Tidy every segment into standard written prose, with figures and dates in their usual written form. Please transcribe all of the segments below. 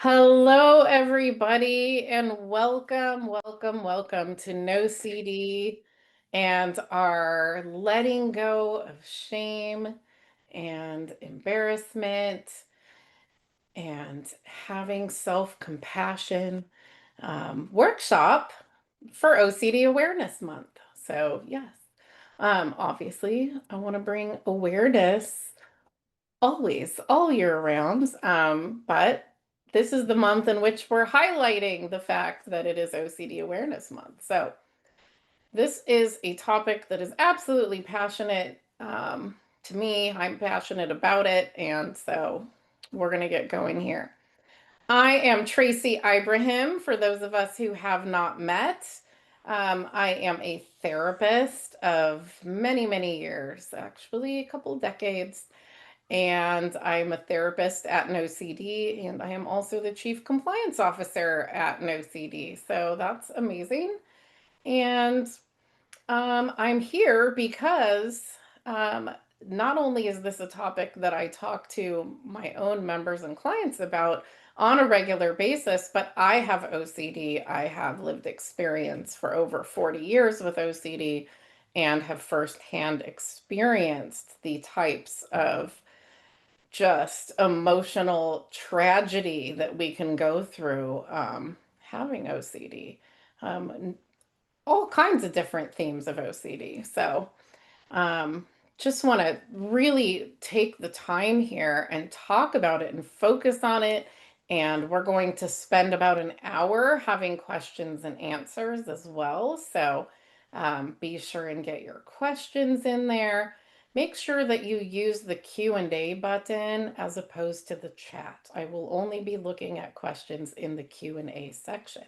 Hello, everybody, and welcome to NOCD and our letting go of shame and embarrassment and having self-compassion workshop for OCD Awareness Month. So, yes, obviously, I want to bring awareness always, all year round. But this is the month in which we're highlighting the fact that it is OCD Awareness Month. So this is a topic that is absolutely passionate to me. I'm passionate about it, and so we're going to get going here. I am Tracy Ibrahim, for those of us who have not met. I am a therapist of many, many years, actually a couple decades, and I'm a therapist at NOCD, and I am also the Chief Compliance Officer at NOCD. So that's amazing. And I'm here because um, not only is this a topic that I talk to my own members and clients about on a regular basis, but I have OCD. I have lived experience for over 40 years with OCD and have firsthand experienced the types of just emotional tragedy that we can go through having OCD. All kinds of different themes of OCD. So, um, just want to really take the time here and talk about it and focus on it. And we're going to spend about an hour having questions and answers as well. So be sure and get your questions in there. Make sure that you use the Q&A button as opposed to the chat. I will only be looking at questions in the Q&A section.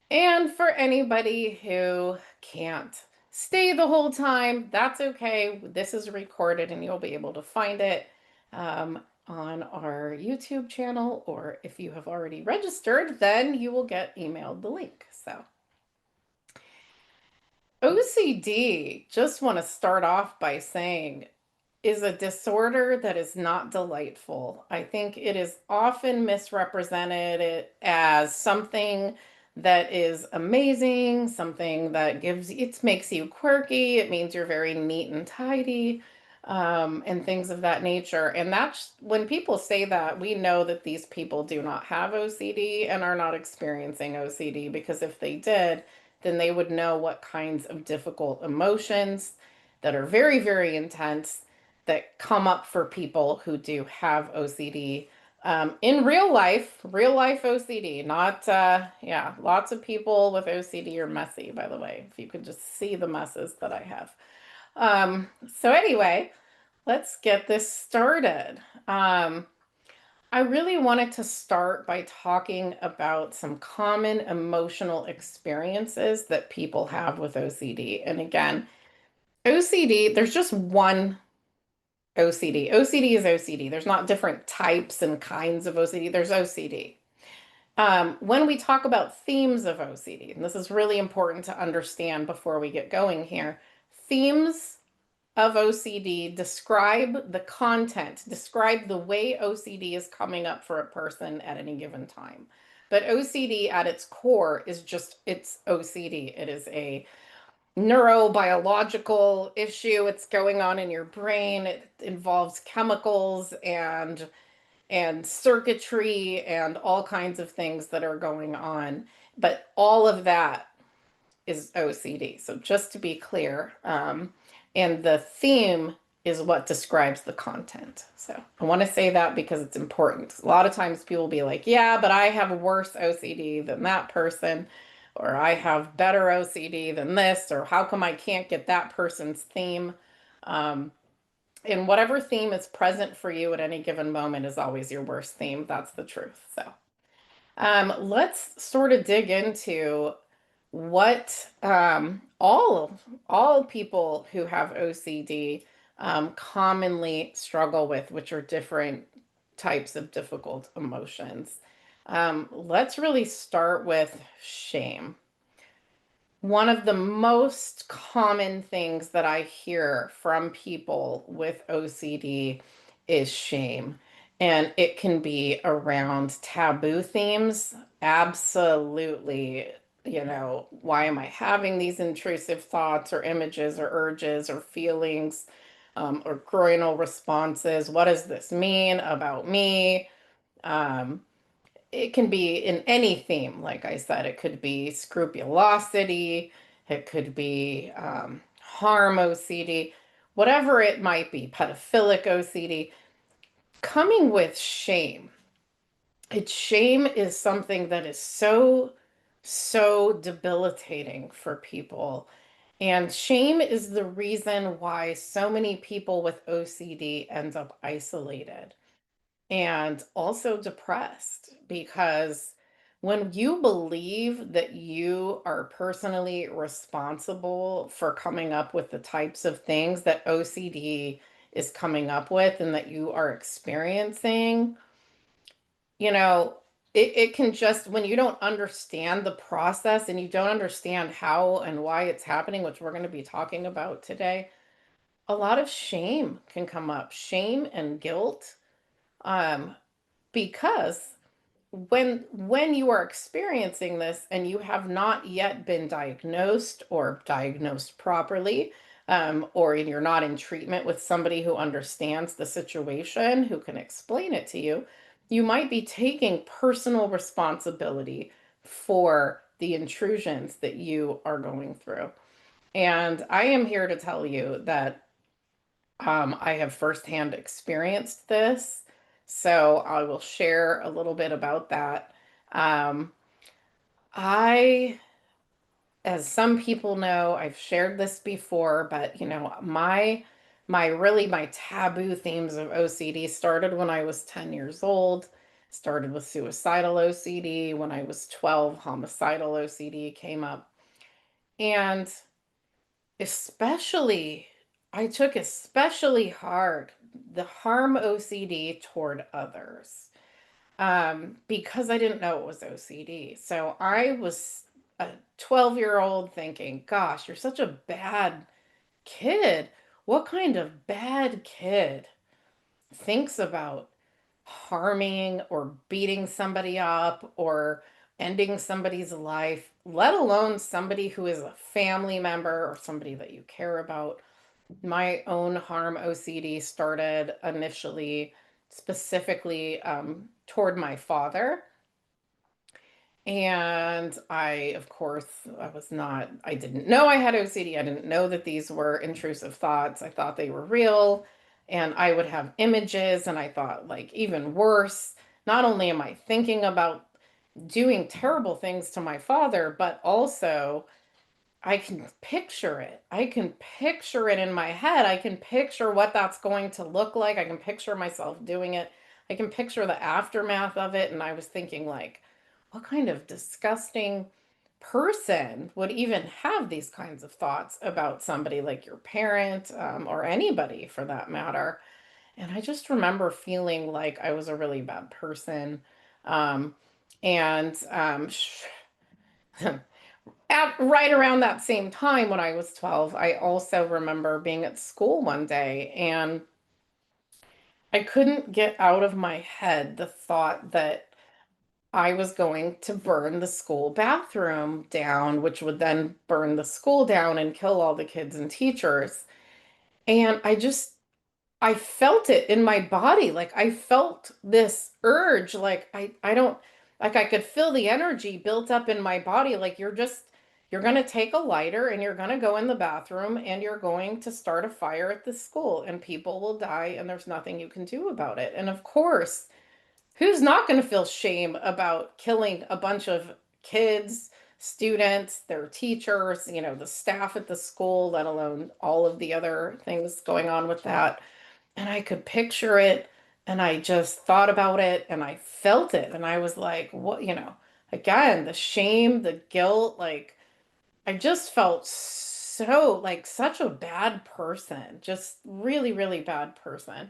And for anybody who can't stay the whole time, that's okay. This is recorded and you'll be able to find it on our YouTube channel, or if you have already registered, then you will get emailed the link. So OCD, just want to start off by saying, is a disorder that is not delightful. I think it is often misrepresented as something that is amazing, something that it makes you quirky, it means you're very neat and tidy, and things of that nature. And that's when people say that, we know that these people do not have OCD and are not experiencing OCD, because if they did, then they would know what kinds of difficult emotions that are very, very intense that come up for people who do have OCD in real life OCD, not, yeah, lots of people with OCD are messy, by the way, if you could just see the messes that I have. So anyway, let's get this started. I really wanted to start by talking about some common emotional experiences that people have with OCD. And again, OCD, there's just one OCD. OCD is OCD. There's not different types and kinds of OCD. There's OCD. When we talk about themes of OCD, and this is really important to understand before we get going here, themes of OCD describe the content, describe the way OCD is coming up for a person at any given time. But OCD at its core is just, it's OCD. It is a neurobiological issue. It's going on in your brain. It involves chemicals and circuitry and all kinds of things that are going on. But all of that is OCD. So just to be clear, and the theme is what describes the content. So I want to say that because it's important. A lot of times people will be like, yeah, but I have worse OCD than that person, or I have better OCD than this, or how come I can't get that person's theme? And whatever theme is present for you at any given moment is always your worst theme. That's the truth. So let's sort of dig into what all people who have OCD commonly struggle with, which are different types of difficult emotions. Let's really start with shame. One of the most common things that I hear from people with OCD is shame. And it can be around taboo themes. Absolutely. Why am I having these intrusive thoughts or images or urges or feelings or groinal responses? What does this mean about me? Um, it can be in any theme. Like I said, it could be scrupulosity, it could be harm OCD, whatever it might be, pedophilic OCD, coming with shame. Shame is something that is so debilitating for people. And shame is the reason why so many people with OCD end up isolated and also depressed, because when you believe that you are personally responsible for coming up with the types of things that OCD is coming up with and that you are experiencing, you know, it can just, when you don't understand the process and you don't understand how and why it's happening, which we're going to be talking about today, a lot of shame can come up, shame and guilt. Um, because when you are experiencing this and you have not yet been diagnosed or diagnosed properly, or you're not in treatment with somebody who understands the situation, who can explain it to you, you might be taking personal responsibility for the intrusions that you are going through. And I am here to tell you that I have firsthand experienced this, so I will share a little bit about that. Um, I, as some people know, I've shared this before, but my taboo themes of OCD started when I was 10 years old. Started with suicidal OCD. When I was 12, homicidal OCD came up. And especially, I took especially hard the harm OCD toward others, because I didn't know it was OCD. So I was a 12-year-old thinking, gosh, you're such a bad kid. What kind of bad kid thinks about harming or beating somebody up or ending somebody's life, let alone somebody who is a family member or somebody that you care about? My own harm OCD started initially specifically toward my father. And I, of course, I didn't know I had OCD. I didn't know that these were intrusive thoughts. I thought they were real. And I would have images, and I thought, like, even worse, not only am I thinking about doing terrible things to my father, but also I can picture it. I can picture it in my head. I can picture what that's going to look like. I can picture myself doing it. I can picture the aftermath of it. And I was thinking, like, what kind of disgusting person would even have these kinds of thoughts about somebody like your parent, or anybody for that matter? And I just remember feeling like I was a really bad person. Um, and right around that same time when I was 12, I also remember being at school one day and I couldn't get out of my head the thought that I was going to burn the school bathroom down, which would then burn the school down and kill all the kids and teachers. And I felt it in my body. Like I felt this urge. Like I don't, like I could feel the energy built up in my body. Like you're going to take a lighter and you're going to go in the bathroom and you're going to start a fire at the school and people will die and there's nothing you can do about it. And of course, who's not going to feel shame about killing a bunch of kids, students, their teachers, the staff at the school, let alone all of the other things going on with that? And I could picture it and I just thought about it and I felt it. And I was like, what, again, the shame, the guilt, like I just felt so like such a bad person, just really, really bad person.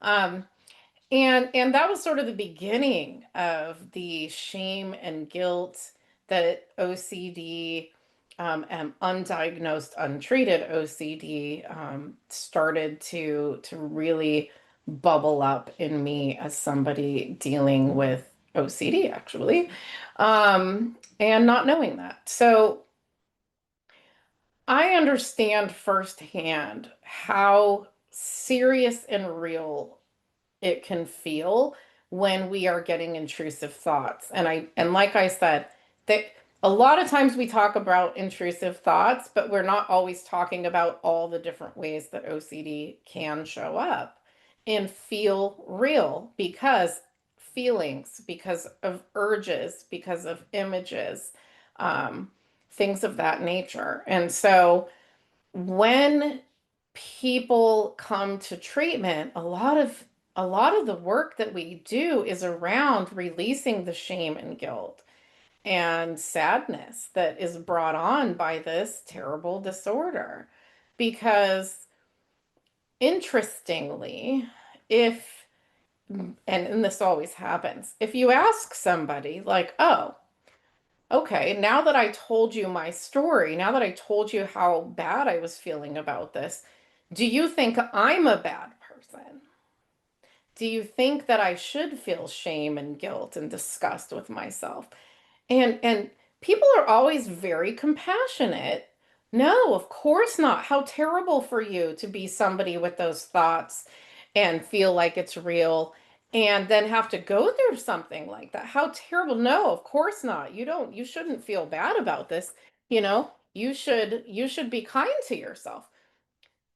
Um, and that was sort of the beginning of the shame and guilt that OCD, and undiagnosed, untreated OCD, started to really bubble up in me as somebody dealing with OCD, actually, and not knowing that. So I understand firsthand how serious and real it can feel when we are getting intrusive thoughts. And like I said, that a lot of times we talk about intrusive thoughts, but we're not always talking about all the different ways that OCD can show up and feel real, because feelings, because of urges, because of images, um, things of that nature. And so when people come to treatment, a lot of the work that we do is around releasing the shame and guilt and sadness that is brought on by this terrible disorder. Because interestingly, if and this always happens, if you ask somebody like, "Oh, okay, now that I told you my story, now that I told you how bad I was feeling about this, do you think I'm a bad person? Do you think that I should feel shame and guilt and disgust with myself?" And people are always very compassionate. No, of course not. How terrible for you to be somebody with those thoughts and feel like it's real and then have to go through something like that. How terrible. No, of course not. You shouldn't feel bad about this. You should be kind to yourself.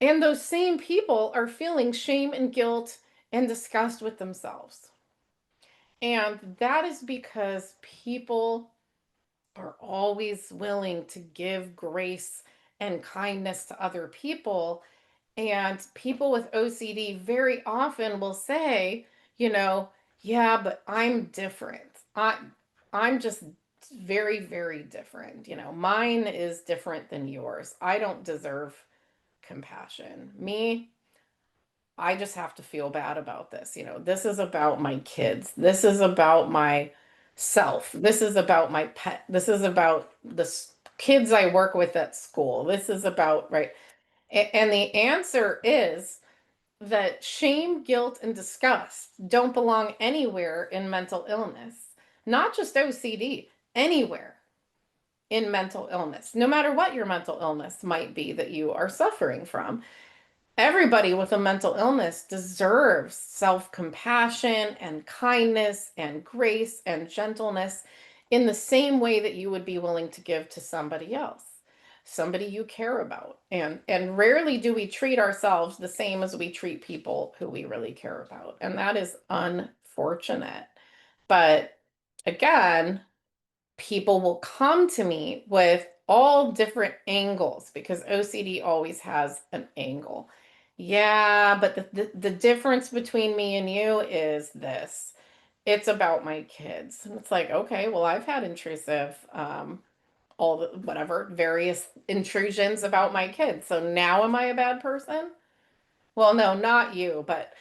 And those same people are feeling shame and guilt and disgust with themselves. And that is because people are always willing to give grace and kindness to other people. And people with OCD very often will say, you know, yeah, but I'm different. I'm just very, very different. Mine is different than yours. I don't deserve compassion. Me, I just have to feel bad about this. This is about my kids. This is about my self. This is about my pet. This is about the kids I work with at school. This is about, right? And the answer is that shame, guilt, and disgust don't belong anywhere in mental illness, not just OCD, anywhere in mental illness, no matter what your mental illness might be that you are suffering from. Everybody with a mental illness deserves self compassion and kindness and grace and gentleness in the same way that you would be willing to give to somebody else, somebody you care about. And rarely do we treat ourselves the same as we treat people who we really care about. And that is unfortunate. But again, people will come to me with all different angles because OCD always has an angle. Yeah, but the difference between me and you is this. It's about my kids. And it's like, okay, well, I've had intrusive, all the whatever, various intrusions about my kids. So now am I a bad person? Well, no, not you, but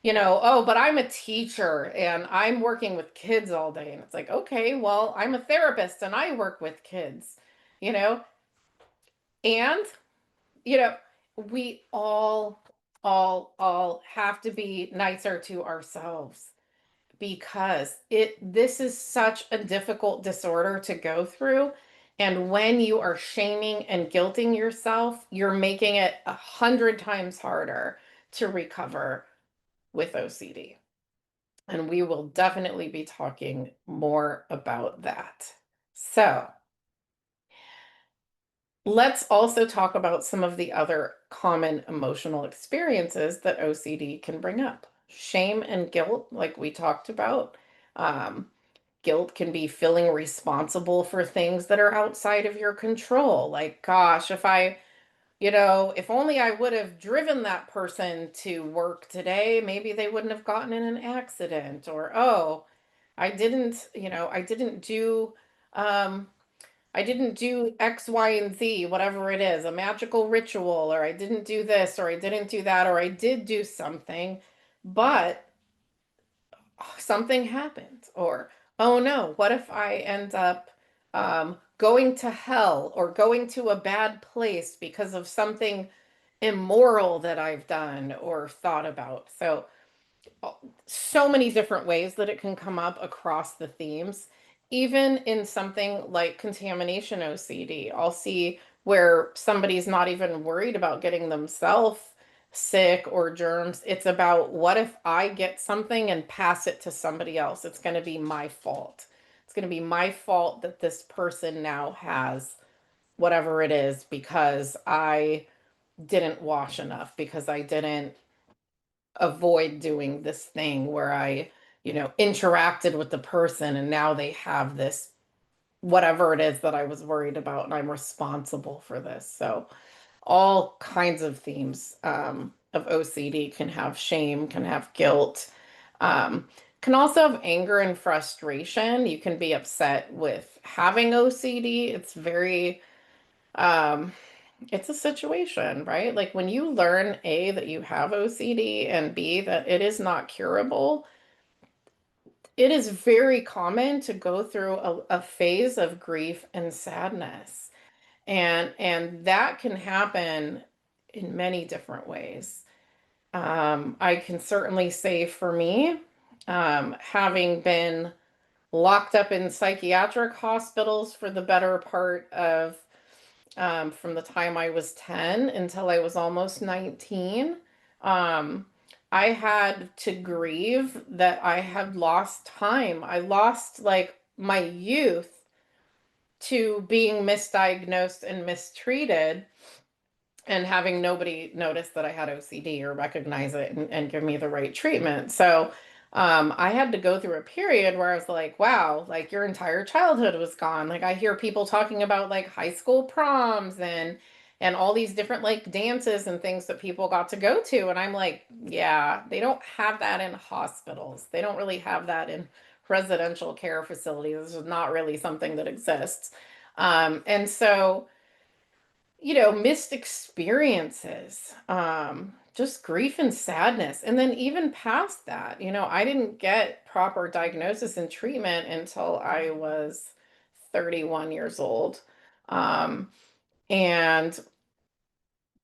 oh, but I'm a teacher and I'm working with kids all day. And it's like, okay, well, I'm a therapist and I work with kids, you know, and, you know, we all have to be nicer to ourselves because this is such a difficult disorder to go through. And when you are shaming and guilting yourself, you're making it 100 times harder to recover with OCD. And we will definitely be talking more about that. So let's also talk about some of the other common emotional experiences that OCD can bring up. Shame and guilt, like we talked about. Um, Guilt can be feeling responsible for things that are outside of your control. Like, gosh, if only I would have driven that person to work today, maybe they wouldn't have gotten in an accident. Or, oh, um, I didn't do X, Y, and Z, whatever it is, a magical ritual, or I didn't do this, or I didn't do that, or I did do something, but something happened. Or, oh no, what if I end up going to hell or going to a bad place because of something immoral that I've done or thought about? So so many different ways that it can come up across the themes. Even in something like contamination OCD, I'll see where somebody's not even worried about getting themselves sick or germs. It's about, what if I get something and pass it to somebody else? It's going to be my fault. It's going to be my fault that this person now has whatever it is because I didn't wash enough, because I didn't avoid doing this thing where I, interacted with the person, and now they have this whatever it is that I was worried about, and I'm responsible for this. So all kinds of themes of OCD can have shame, can have guilt, can also have anger and frustration. You can be upset with having OCD. Um, it's a situation, right? Like when you learn A, that you have OCD, and B, that it is not curable, it is very common to go through a phase of grief and sadness. And that can happen in many different ways. I can certainly say for me, having been locked up in psychiatric hospitals for the better part of from the time I was 10 until I was almost 19. Um, I had to grieve that I had lost time. I lost like my youth to being misdiagnosed and mistreated, and having nobody notice that I had OCD or recognize it and give me the right treatment. So I had to go through a period where I was like, wow, like your entire childhood was gone. Like I hear people talking about like high school proms and all these different like dances and things that people got to go to. And I'm like, yeah, they don't have that in hospitals. They don't really have that in residential care facilities. This is not really something that exists. And so missed experiences, just grief and sadness. And then even past that, I didn't get proper diagnosis and treatment until I was 31 years old. Um, and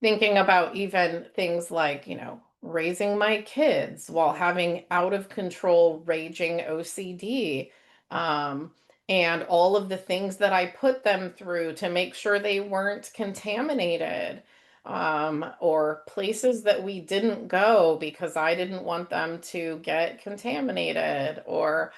thinking about even things like, raising my kids while having out of control raging OCD, um, and all of the things that I put them through to make sure they weren't contaminated, or places that we didn't go because I didn't want them to get contaminated, or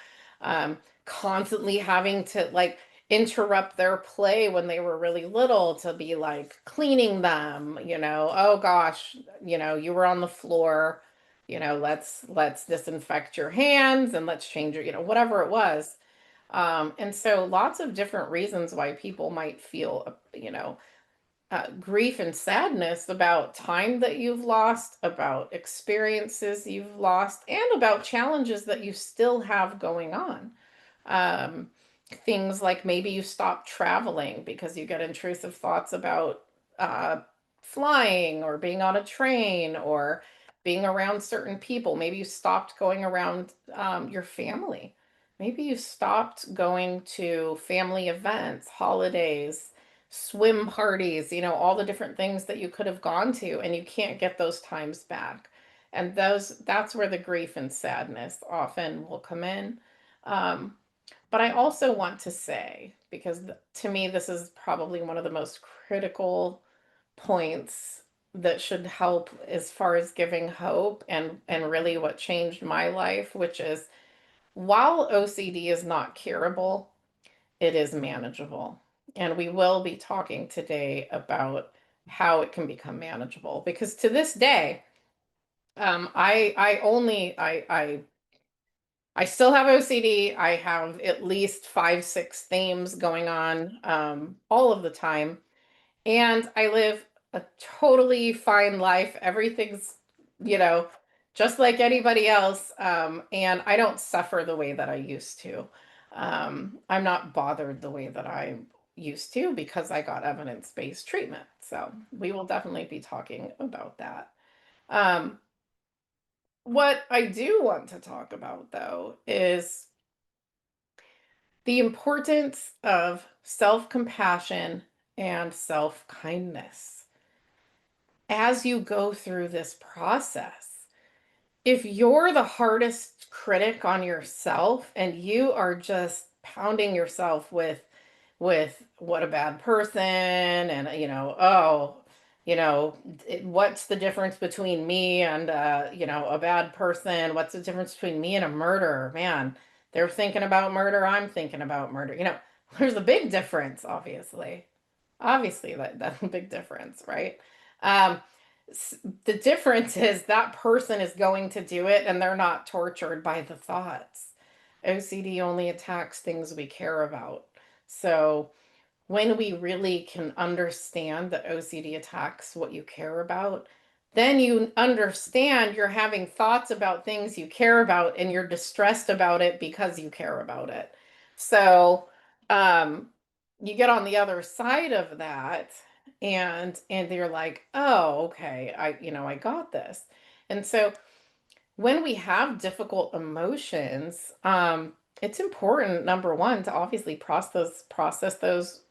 constantly having to like interrupt their play when they were really little to be like cleaning them, oh gosh, you were on the floor, let's disinfect your hands and let's change your, whatever it was. And so lots of different reasons why people might feel, grief and sadness about time that you've lost, about experiences you've lost, and about challenges that you still have going on. Um, Things like maybe you stop traveling because you get intrusive thoughts about uh, flying or being on a train or being around certain people. Maybe you stopped going around your family. Maybe you stopped going to family events, holidays, swim parties, all the different things that you could have gone to, and you can't get those times back. And that's where the grief and sadness often will come in. Um, but I also want to say, because to me, this is probably one of the most critical points that should help as far as giving hope, and really what changed my life, which is, while OCD is not curable, it is manageable. And we will be talking today about how it can become manageable, because to this day, I still have OCD. I have at least five, six themes going on all of the time. And I live a totally fine life. Everything's, you know, just like anybody else. And I don't suffer the way that I used to. I'm not bothered the way that I used to because I got evidence-based treatment. So we will definitely be talking about that. Um, what I do want to talk about, though, is the importance of self compassion and self kindness as you go through this process. if you're the hardest critic on yourself and you are just pounding yourself with what a bad person and oh, what's the difference between me and a bad person? What's the difference between me and a murderer? Man, they're thinking about murder, I'm thinking about murder. There's a big difference, obviously. Obviously, that's a big difference, right? Um, the difference is that person is going to do it and they're not tortured by the thoughts. OCD only attacks things we care about. So when we really can understand that OCD attacks what you care about, then you understand you're having thoughts about things you care about and you're distressed about it because you care about it. So, you get on the other side of that and you're like, "Oh, okay. I got this." And so when we have difficult emotions, it's important, number one, to obviously process those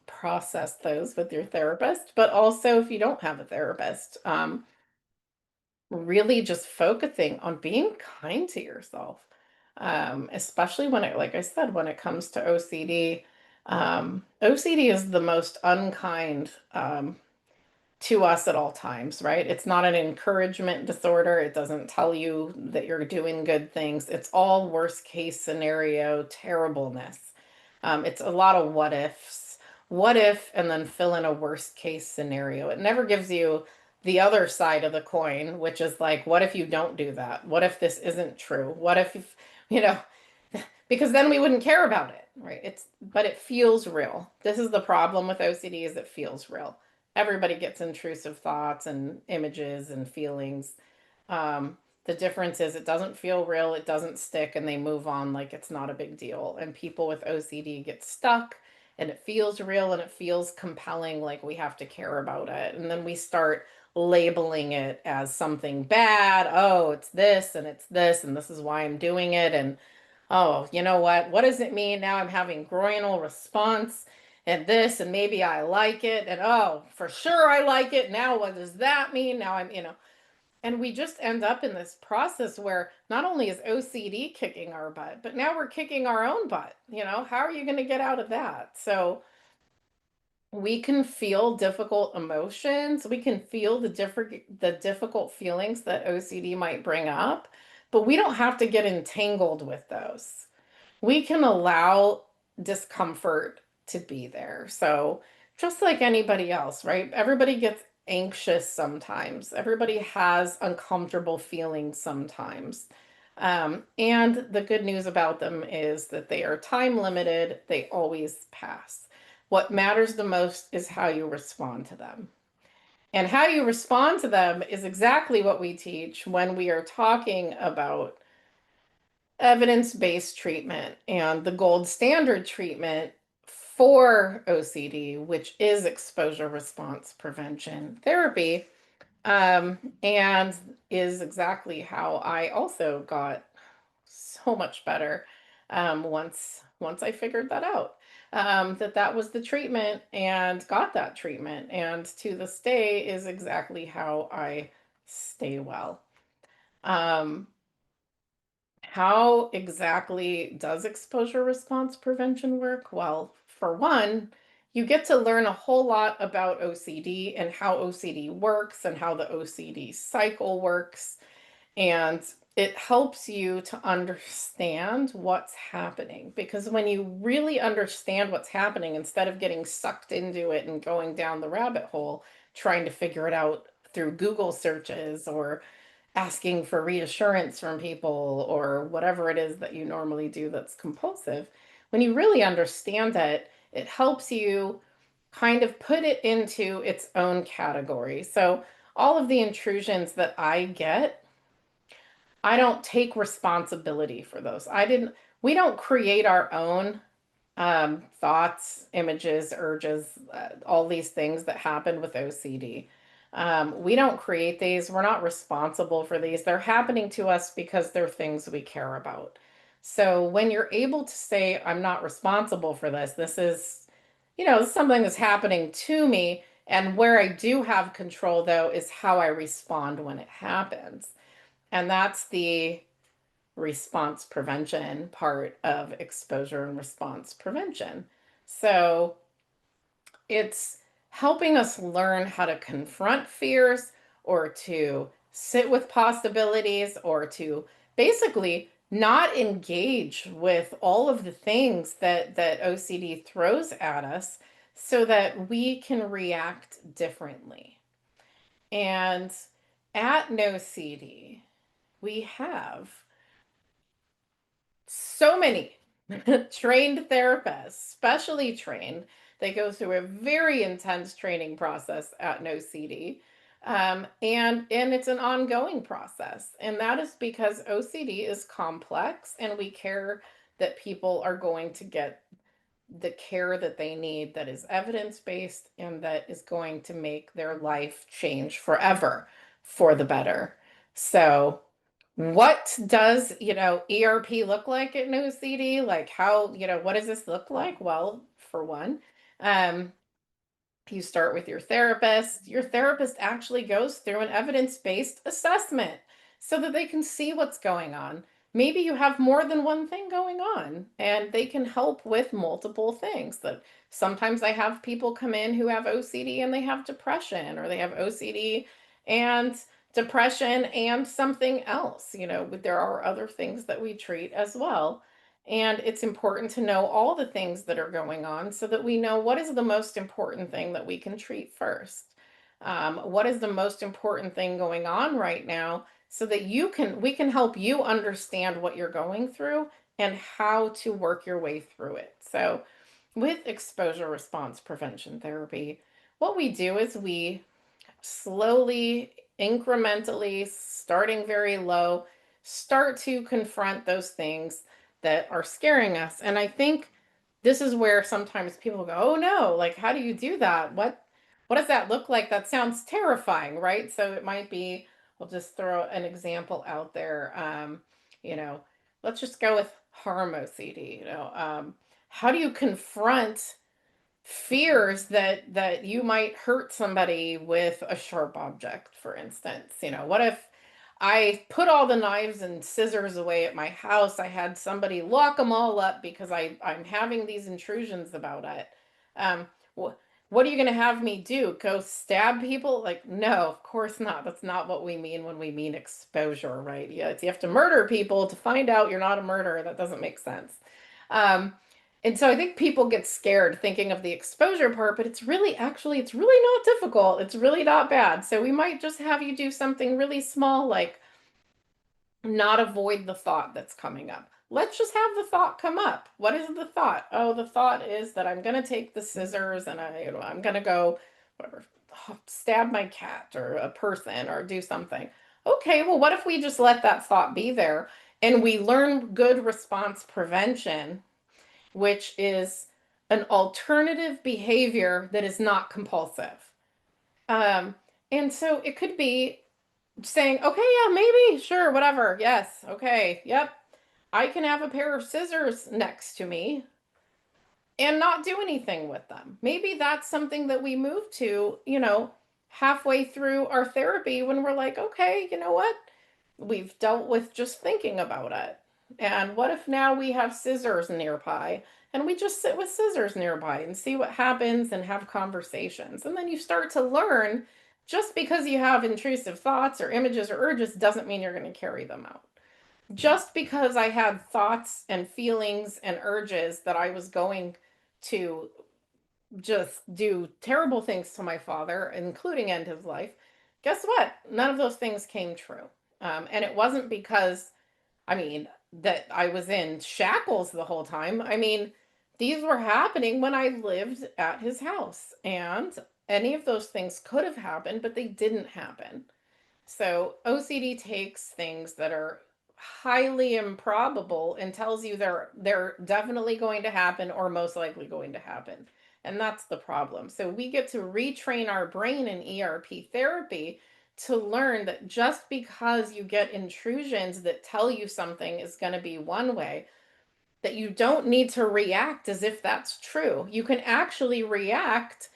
with your therapist, but also if you don't have a therapist, really just focusing on being kind to yourself, especially like I said, when it comes to OCD. OCD is the most unkind to us at all times, right? It's not an encouragement disorder. It doesn't tell you that you're doing good things. It's all worst case scenario terribleness. It's a lot of what ifs. What if, and then fill in a worst case scenario. It never gives you the other side of the coin, which is like, what if you don't do that? What if this isn't true? What if, you know, because then we wouldn't care about it, right? But it feels real. This is the problem with OCD is it feels real. Everybody gets intrusive thoughts and images and feelings. The difference is it doesn't feel real, it doesn't stick, and they move on like it's not a big deal. And people with OCD get stuck and it feels real and it feels compelling, like we have to care about it. And then we start labeling it as something bad. Oh, it's this and it's this, and this is why I'm doing it. And oh, you know what? What does it mean? Now I'm having groinal response and this, and maybe I like it. And oh, for sure I like it. Now what does that mean? Now and we just end up in this process where not only is OCD kicking our butt, but now we're kicking our own butt. How are you going to get out of that? So we can feel difficult emotions. We can feel the difficult feelings that OCD might bring up, but we don't have to get entangled with those. We can allow discomfort to be there. So, just like anybody else, right? Everybody gets anxious sometimes, everybody has uncomfortable feelings sometimes. And the good news about them is that they are time limited, they always pass. What matters the most is how you respond to them. And how you respond to them is exactly what we teach when we are talking about evidence-based treatment and the gold standard treatment for OCD, which is exposure response prevention therapy, and is exactly how I also got so much better once I figured that out. That was the treatment and got that treatment, and to this day is exactly how I stay well. Um, how exactly does exposure response prevention work? Well, for one, you get to learn a whole lot about OCD and how OCD works and how the OCD cycle works. And it helps you to understand what's happening. Because when you really understand what's happening, instead of getting sucked into it and going down the rabbit hole, trying to figure it out through Google searches or asking for reassurance from people or whatever it is that you normally do that's compulsive, when you really understand it, it helps you kind of put it into its own category. So all of the intrusions that I get, I don't take responsibility for those. We don't create our own thoughts, images, urges, all these things that happen with OCD. We don't create these. We're not responsible for these. They're happening to us because they're things we care about. So when you're able to say, I'm not responsible for this, this is, something that's happening to me. And where I do have control, though, is how I respond when it happens. And that's the response prevention part of exposure and response prevention. So it's helping us learn how to confront fears or to sit with possibilities or to basically not engage with all of the things that OCD throws at us so that we can react differently. And at NOCD, we have so many trained therapists, specially trained. They go through a very intense training process at NOCD. And it's an ongoing process. And that is because OCD is complex and we care that people are going to get the care that they need that is evidence-based and that is going to make their life change forever for the better. So what does, ERP look like at NoCD? Like how, what does this look like? Well, for one, um, you start with your therapist. Your therapist actually goes through an evidence-based assessment so that they can see what's going on. Maybe you have more than one thing going on, and they can help with multiple things. That sometimes I have people come in who have OCD and they have depression, or they have OCD and depression and something else. There are other things that we treat as well. And it's important to know all the things that are going on so that we know what is the most important thing that we can treat first. What is the most important thing going on right now so that we can help you understand what you're going through and how to work your way through it. So with exposure response prevention therapy, what we do is we slowly, incrementally, starting very low, start to confront those things that are scaring us. And I think this is where sometimes people go, "Oh no, like how do you do that? What does that look like? That sounds terrifying," right? So it might be, we'll just throw an example out there. You know, let's just go with harm OCD. How do you confront fears that you might hurt somebody with a sharp object, for instance? What if I put all the knives and scissors away at my house? I had somebody lock them all up because I'm having these intrusions about it. um wh- what are you going to have me do? Go stab people? Like, no, of course not. That's not what we mean when we mean exposure, right? Yeah, you have to murder people to find out you're not a murderer. That doesn't make sense. um and so I think people get scared thinking of the exposure part, but it's really not difficult. It's really not bad. So we might just have you do something really small, like not avoid the thought that's coming up. Let's just have the thought come up. What is the thought? Oh, the thought is that I'm going to take the scissors and I'm going to go, whatever, stab my cat or a person or do something. Okay, well, what if we just let that thought be there and we learn good response prevention, which is an alternative behavior that is not compulsive. Um, and so it could be saying, okay, yeah, maybe, sure, whatever. Yes, okay, yep. I can have a pair of scissors next to me and not do anything with them. Maybe that's something that we move to, halfway through our therapy when we're like, okay, you know what? We've dealt with just thinking about it. And what if now we have scissors nearby and we just sit with scissors nearby and see what happens and have conversations? And then you start to learn just because you have intrusive thoughts or images or urges doesn't mean you're going to carry them out. Just because I had thoughts and feelings and urges that I was going to just do terrible things to my father, including end his life, guess what? None of those things came true. And it wasn't because, that I was in shackles the whole time. These were happening when I lived at his house, and any of those things could have happened, but they didn't happen. So OCD takes things that are highly improbable and tells you they're definitely going to happen or most likely going to happen. And that's the problem. So we get to retrain our brain in ERP therapy to learn that just because you get intrusions that tell you something is going to be one way, that you don't need to react as if that's true. You can actually react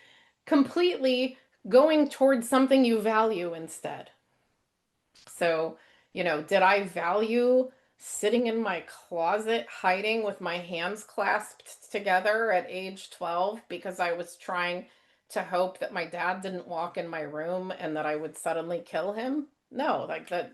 completely going towards something you value instead. So Did I value sitting in my closet hiding with my hands clasped together at age 12 because I was trying to hope that my dad didn't walk in my room and that I would suddenly kill him? No, like that,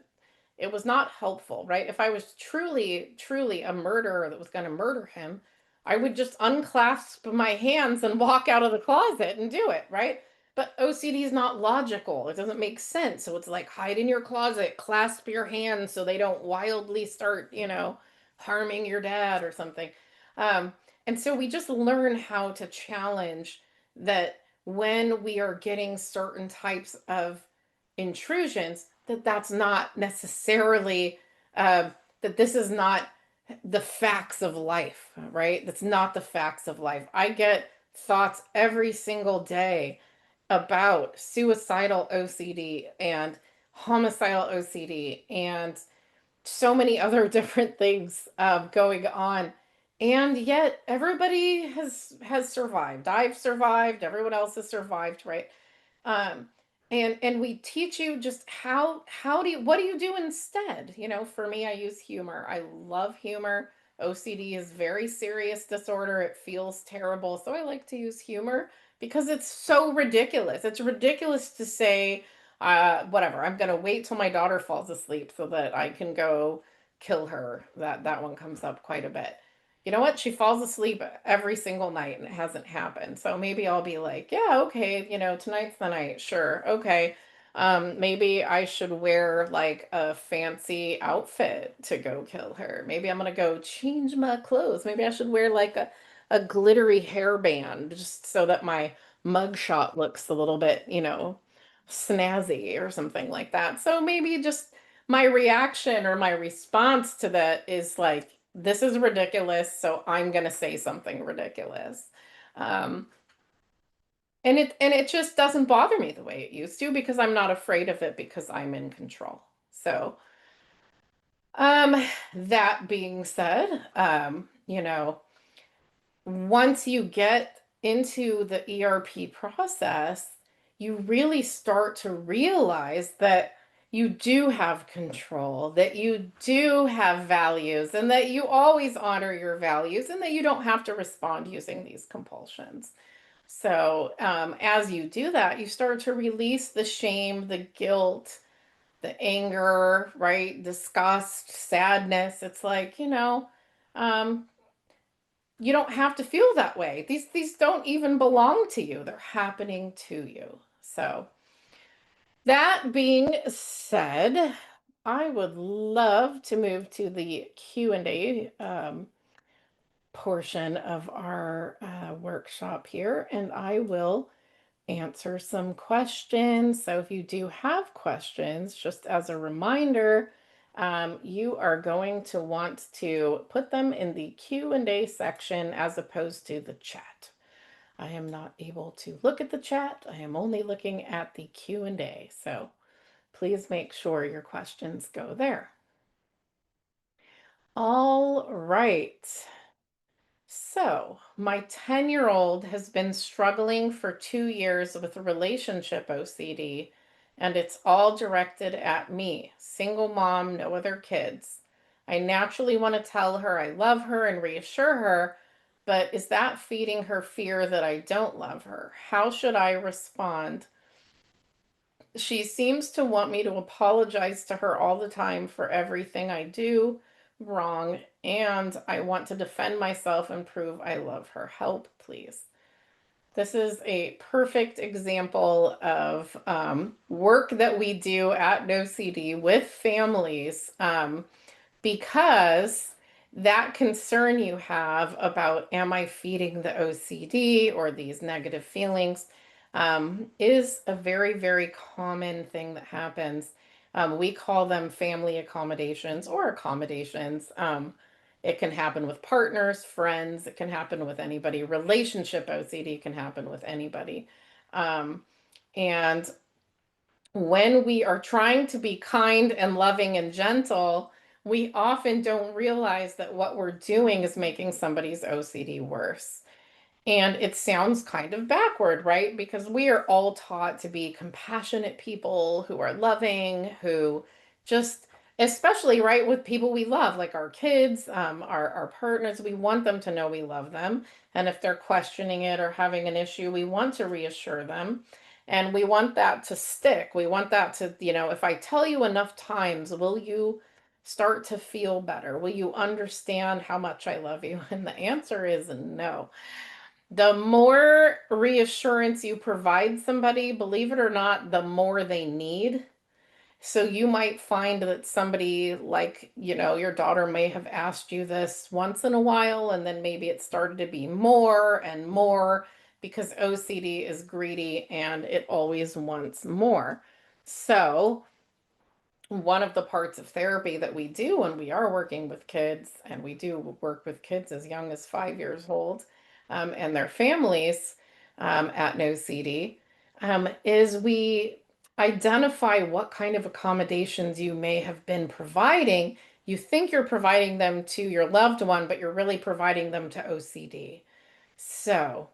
it was not helpful, right? If I was truly, truly a murderer that was going to murder him, I would just unclasp my hands and walk out of the closet and do it, right? But OCD is not logical. It doesn't make sense. So it's like hide in your closet, clasp your hands so they don't wildly start, harming your dad or something. Um, and so we just learn how to challenge that when we are getting certain types of intrusions, that's not necessarily uh, that this is not the facts of life, right? That's not the facts of life. I get thoughts every single day about suicidal OCD and homicidal OCD and so many other different things going on. And yet everybody has survived. I've survived, everyone else has survived, right? um and we teach you just how do you what do you do instead. For me, I use humor. I love humor. OCD is very serious disorder. It feels terrible, so I like to use humor because it's so ridiculous. It's ridiculous to say whatever, I'm going to wait till my daughter falls asleep so that I can go kill her. That one comes up quite a bit. You know what? She falls asleep every single night and it hasn't happened. So maybe I'll be like, yeah, okay, tonight's the night. Sure. Okay. Maybe I should wear like a fancy outfit to go kill her. Maybe I'm gonna go change my clothes. Maybe I should wear like a glittery hairband just so that my mugshot looks a little bit, snazzy or something like that. So maybe just my reaction or my response to that is like, this is ridiculous, so I'm going to say something ridiculous. Um, and it just doesn't bother me the way it used to because I'm not afraid of it because I'm in control. So, um, that being said, once you get into the ERP process, you really start to realize that you do have control, that you do have values, and that you always honor your values, and that you don't have to respond using these compulsions. So, as you do that, you start to release the shame, the guilt, the anger, right? Disgust, sadness. It's like, um, you don't have to feel that way. These don't even belong to you. They're happening to you. So, that being said, I would love to move to the Q&A portion of our workshop here, and I will answer some questions. So if you do have questions, just as a reminder, you are going to want to put them in the Q&A section as opposed to the chat. I am not able to look at the chat. I am only looking at the Q&A. So please make sure your questions go there. All right. So, my 10-year-old has been struggling for 2 years with relationship OCD, and it's all directed at me. Single mom, no other kids. I naturally want to tell her I love her and reassure her, but is that feeding her fear that I don't love her? How should I respond? She seems to want me to apologize to her all the time for everything I do wrong, and I want to defend myself and prove I love her. Help, please. This is a perfect example of work that we do at NOCD with families. Because that concern you have about, am I feeding the OCD or these negative feelings, is a very, very common thing that happens. We call them family accommodations or accommodations. It can happen with partners, friends, it can happen with anybody. Relationship OCD can happen with anybody. And when we are trying to be kind and loving and gentle, we often don't realize that what we're doing is making somebody's OCD worse. And it sounds kind of backward, right? Because we are all taught to be compassionate people who are loving, who just especially right with people we love, like our kids, our partners. We want them to know we love them, and if they're questioning it or having an issue, we want to reassure them, and we want that to stick. We want that to, if I tell you enough times, will you start to feel better? Will you understand how much I love you? And the answer is no. The more reassurance you provide somebody, believe it or not, the more they need. So you might find that somebody, like, your daughter may have asked you this once in a while, and then maybe it started to be more and more because OCD is greedy and it always wants more. So one of the parts of therapy that we do when we are working with kids, and we do work with kids as young as 5 years old, and their families, at NOCD, is we identify what kind of accommodations you may have been providing. You think you're providing them to your loved one, but you're really providing them to OCD. So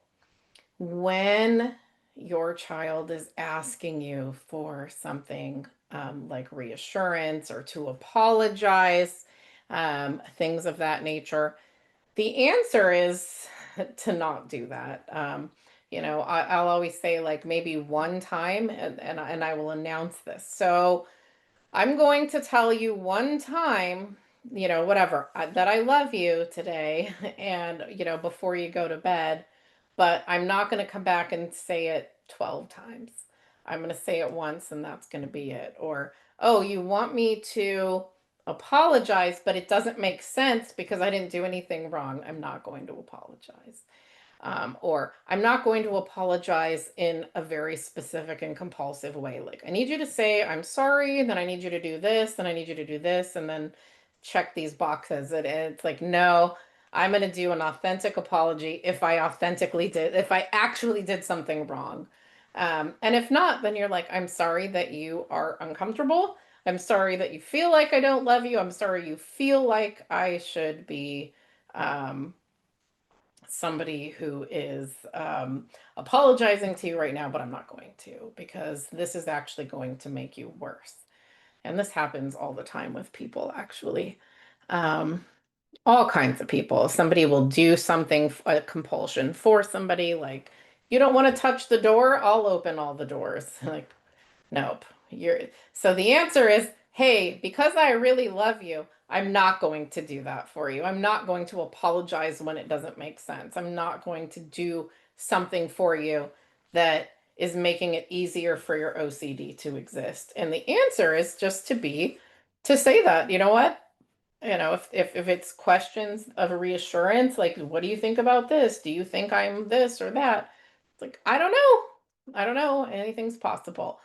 when your child is asking you for something, like reassurance or to apologize, things of that nature, the answer is to not do that. I'll always say, like, maybe one time, and I will announce this. So I'm going to tell you one time, whatever, that I love you today, and, before you go to bed, but I'm not going to come back and say it 12 times. I'm going to say it once, and that's going to be it. Or, oh, you want me to apologize, but it doesn't make sense because I didn't do anything wrong. I'm not going to apologize. Or I'm not going to apologize in a very specific and compulsive way. Like, I need you to say, I'm sorry, then I need you to do this, then I need you to do this, and then check these boxes. And it's like, no, I'm going to do an authentic apology if if I actually did something wrong. And if not, then you're like, I'm sorry that you are uncomfortable. I'm sorry that you feel like I don't love you. I'm sorry you feel like I should be, somebody who is, apologizing to you right now, but I'm not going to, because this is actually going to make you worse. And this happens all the time with people, actually. Um, all kinds of people. Somebody will do something, a compulsion for somebody, like, you don't want to touch the door, I'll open all the doors. Like, nope. So the answer is, hey, because I really love you, I'm not going to do that for you. I'm not going to apologize when it doesn't make sense. I'm not going to do something for you that is making it easier for your OCD to exist. And the answer is just to say that, you know what? If it's questions of a reassurance, like, what do you think about this? Do you think I'm this or that? It's like, I don't know. I don't know. Anything's possible.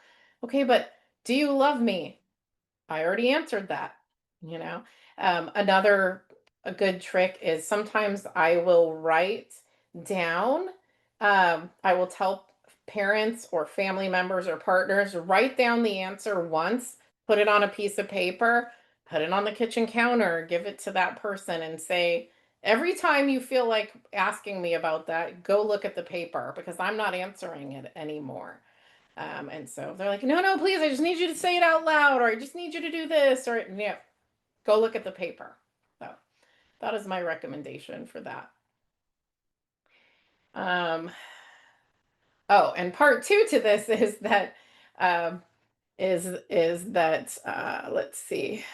Okay, but do you love me? I already answered that, you know. Another a good trick is sometimes I will write down, I will tell parents or family members or partners, write down the answer once, put it on a piece of paper, put it on the kitchen counter, give it to that person and say, every time you feel like asking me about that, go look at the paper because I'm not answering it anymore. And so they're like, no, no, please, I just need you to say it out loud, or I just need you to do this, or yeah, go look at the paper. So that is my recommendation for that. Um, oh, and part two to this is that, um, is that, let's see,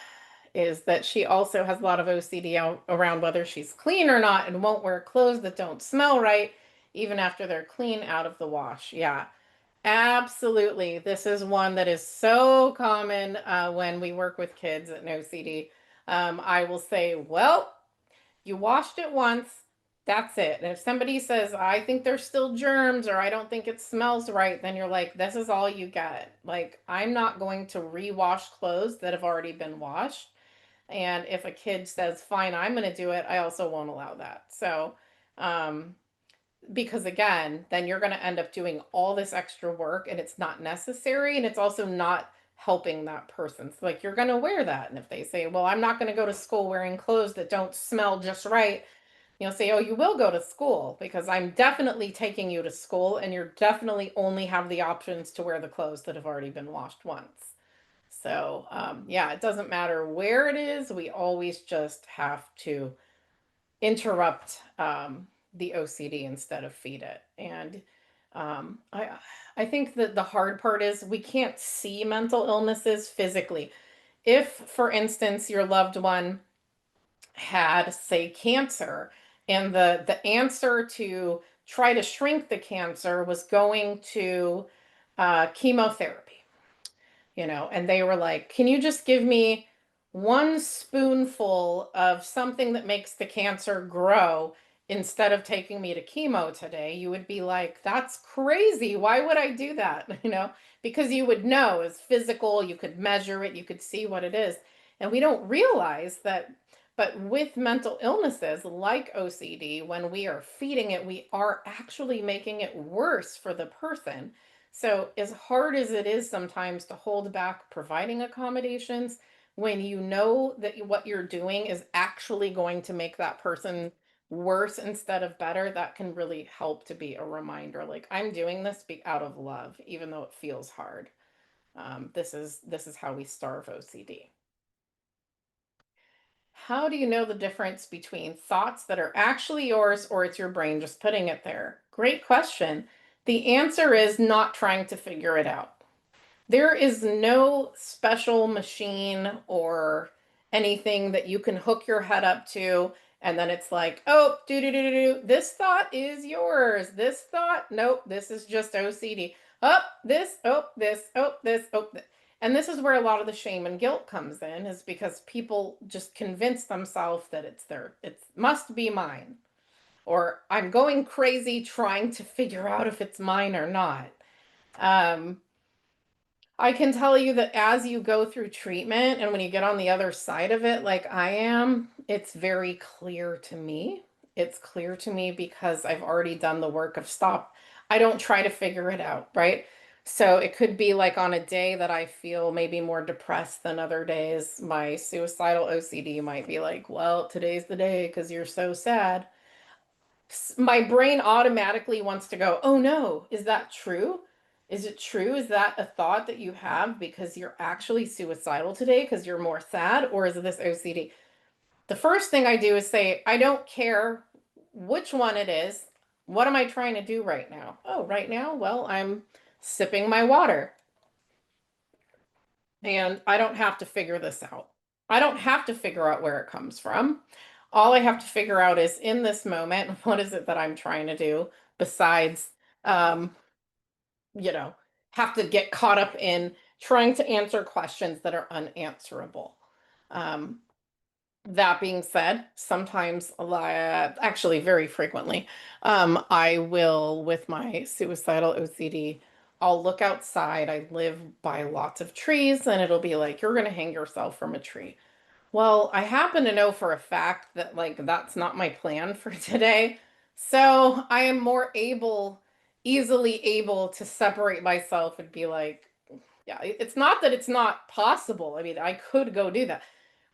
is that she also has a lot of OCD around whether she's clean or not, and won't wear clothes that don't smell right even after they're clean out of the wash. Yeah. Absolutely. This is one that is so common, when we work with kids at NOCD. I will say, well, you washed it once, that's it. And if somebody says, I think there's still germs or I don't think it smells right, then you're like, this is all you get. Like, I'm not going to rewash clothes that have already been washed. And if a kid says, fine, I'm going to do it, I also won't allow that. So, um, because again, then you're going to end up doing all this extra work and it's not necessary. And it's also not helping that person. So, like, you're going to wear that. And if they say, well, I'm not going to go to school wearing clothes that don't smell just right, you'll say, oh, you will go to school because I'm definitely taking you to school and you're definitely only have the options to wear the clothes that have already been washed once. So, yeah, it doesn't matter where it is. We always just have to interrupt the OCD instead of feed it. And um, I, I think that the hard part is we can't see mental illnesses physically. If, for instance, your loved one had, say, cancer, and the answer to try to shrink the cancer was going to chemotherapy, and they were like, can you just give me one spoonful of something that makes the cancer grow instead of taking me to chemo today? You would be like, that's crazy. Why would I do that? Because you would know it's physical, you could measure it, you could see what it is. And we don't realize that. But with mental illnesses like OCD, when we are feeding it, we are actually making it worse for the person. So, as hard as it is sometimes to hold back providing accommodations, when you know that what you're doing is actually going to make that person worse instead of better, that can really help to be a reminder. Like, I'm doing this out of love, even though it feels hard. This is how we starve OCD. How do you know the difference between thoughts that are actually yours or it's your brain just putting it there? Great question. The answer is not trying to figure it out. There is no special machine or anything that you can hook your head up to, and then it's like, oh, this thought is yours. This thought, nope, this is just OCD. Oh, this, oh, this, oh, this, oh, this. And this is where a lot of the shame and guilt comes in, is because people just convince themselves that it must be mine, or I'm going crazy trying to figure out if it's mine or not. Um, I can tell you that as you go through treatment and when you get on the other side of it, like I am, it's very clear to me. It's clear to me because I've already done the work of stop. I don't try to figure it out, right? So it could be like on a day that I feel maybe more depressed than other days, my suicidal OCD might be like, well, today's the day because you're so sad. My brain automatically wants to go, oh no, is that true? Is it true? Is that a thought that you have because you're actually suicidal today because you're more sad? Or is this OCD? The first thing I do is say, I don't care which one it is. What am I trying to do right now? Oh, right now? Well, I'm sipping my water and I don't have to figure this out. I don't have to figure out where it comes from. All I have to figure out is in this moment, what is it that I'm trying to do besides, um, you know, have to get caught up in trying to answer questions that are unanswerable. Um, that being said, sometimes, actually, very frequently, I will, with my suicidal OCD, I'll look outside. I live by lots of trees, and it'll be like, you're going to hang yourself from a tree. Well, I happen to know for a fact that, like, that's not my plan for today. So I am easily able to separate myself and be like, yeah, it's not that it's not possible. I mean, I could go do that,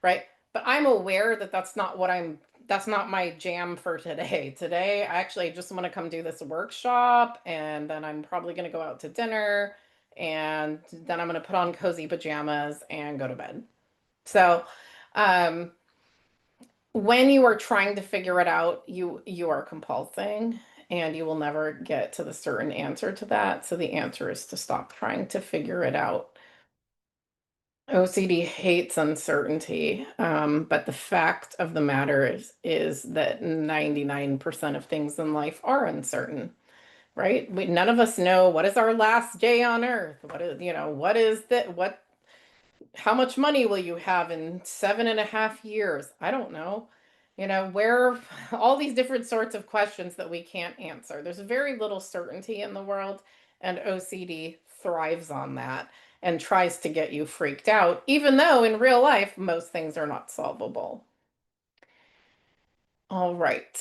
right? But I'm aware that that's not my jam for today. Today, I actually just want to come do this workshop, and then I'm probably going to go out to dinner, and then I'm going to put on cozy pajamas and go to bed. So, um, when you are trying to figure it out, you are compulsing, and you will never get to the certain answer to that. So the answer is to stop trying to figure it out. OCD hates uncertainty, but the fact of the matter is that 99% of things in life are uncertain, right? None of us know what is our last day on earth. What is that? How much money will you have in 7.5 years? I don't know. Where all these different sorts of questions that we can't answer. There's very little certainty in the world, and OCD thrives on that and tries to get you freaked out, even though in real life, most things are not solvable. All right.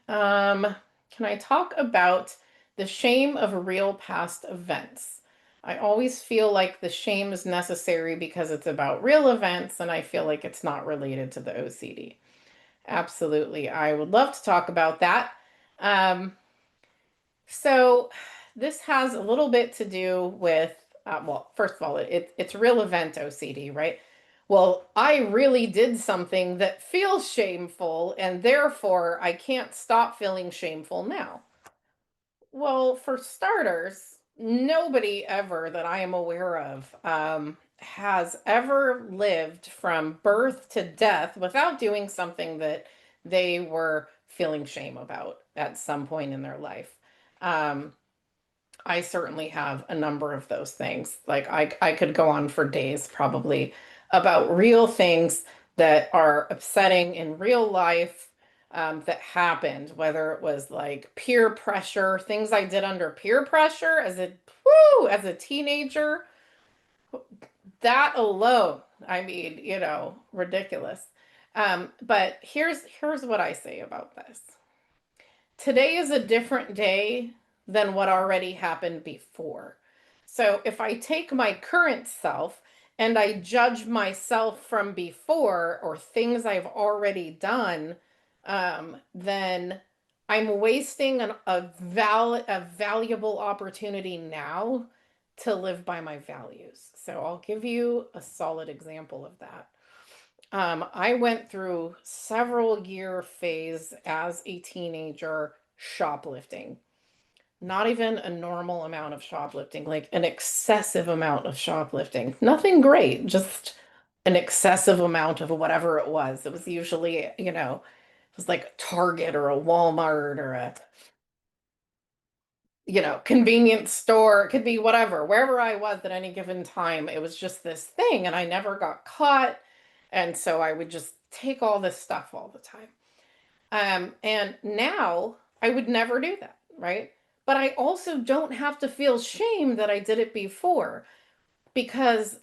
Can I talk about the shame of real past events? I always feel like the shame is necessary because it's about real events, and I feel like it's not related to the OCD. Absolutely. I would love to talk about that. Um, so this has a little bit to do with Well, first of all, it's real event OCD, right? Well, I really did something that feels shameful, and therefore I can't stop feeling shameful now. Well, for starters, nobody ever that I am aware of has ever lived from birth to death without doing something that they were feeling shame about at some point in their life. Um, I certainly have a number of those things. Like I could go on for days probably about real things that are upsetting in real life that happened, whether it was like peer pressure, things I did under peer pressure as a teenager, that alone, I mean, ridiculous. But here's what I say about this. Today is a different day than what already happened before. So if I take my current self and I judge myself from before or things I've already done, then I'm wasting a valuable opportunity now to live by my values. So I'll give you a solid example of that. I went through several year phase as a teenager shoplifting. Not even a normal amount of shoplifting, like an excessive amount of shoplifting. Nothing great, just an excessive amount of whatever it was. It was usually, it was like a Target or a Walmart or a, convenience store. It could be whatever, wherever I was at any given time. It was just this thing, and I never got caught. And so I would just take all this stuff all the time. And now I would never do that, right? But I also don't have to feel shame that I did it before because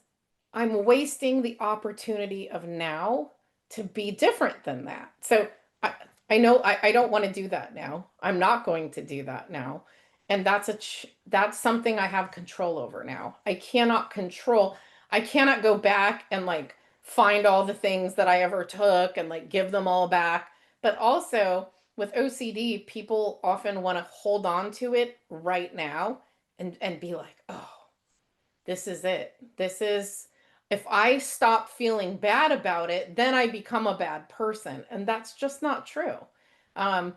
I'm wasting the opportunity of now to be different than that. So I, I know I don't want to do that now. I'm not going to do that now. And that's something I have control over now. I cannot go back and like find all the things that I ever took and like give them all back. But also with OCD, people often want to hold on to it right now and be like, oh, this is it. If I stop feeling bad about it, then I become a bad person. And that's just not true. Um,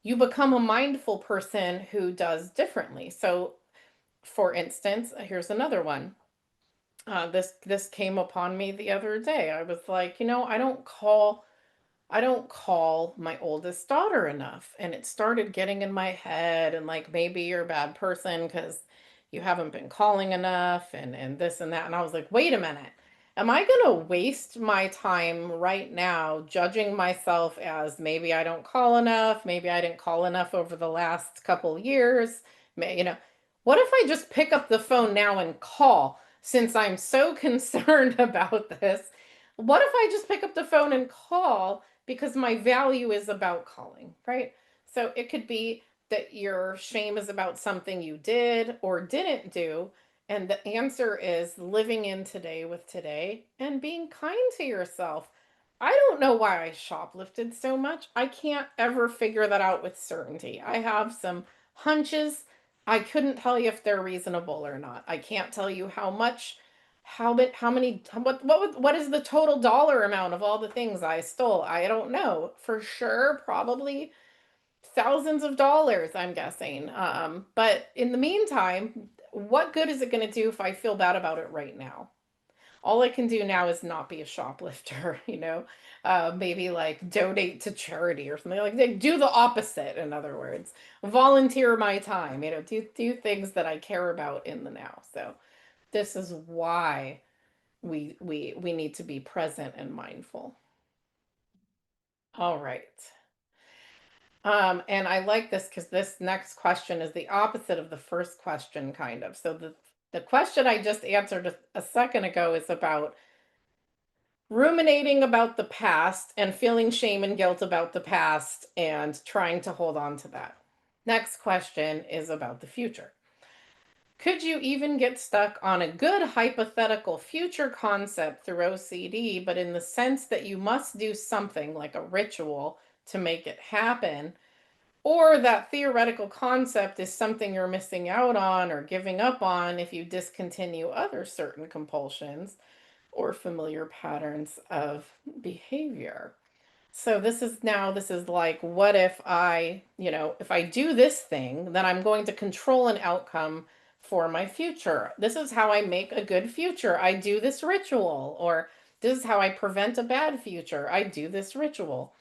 you become a mindful person who does differently. So, for instance, here's another one. This came upon me the other day. I was like, I don't call my oldest daughter enough. And it started getting in my head and like maybe you're a bad person because you haven't been calling enough and this and that. And I was like, wait a minute. Am I going to waste my time right now judging myself as maybe I don't call enough, maybe I didn't call enough over the last couple years? What if I just pick up the phone now and call since I'm so concerned about this? What if I just pick up the phone and call because my value is about calling, right? So it could be that your shame is about something you did or didn't do. And the answer is living in today with today and being kind to yourself. I don't know why I shoplifted so much. I can't ever figure that out with certainty. I have some hunches. I couldn't tell you if they're reasonable or not. I can't tell you how much how many what is the total dollar amount of all the things I stole? I don't know. For sure, probably thousands of dollars, I'm guessing. But in the meantime, what good is it going to do if I feel bad about it right now? All I can do now is not be a shoplifter, maybe like donate to charity or something like do the opposite, in other words, volunteer my time, do things that I care about in the now. So this is why we need to be present and mindful. All right. And I like this because this next question is the opposite of the first question, kind of. So the question I just answered a second ago is about ruminating about the past and feeling shame and guilt about the past and trying to hold on to that. Next question is about the future. Could you even get stuck on a good hypothetical future concept through OCD, but in the sense that you must do something like a ritual to make it happen? or that theoretical concept is something you're missing out on or giving up on if you discontinue other certain compulsions or familiar patterns of behavior. So this is like, what if if I do this thing, then I'm going to control an outcome for my future. This is how I make a good future. I do this ritual, or this is how I prevent a bad future. I do this ritual.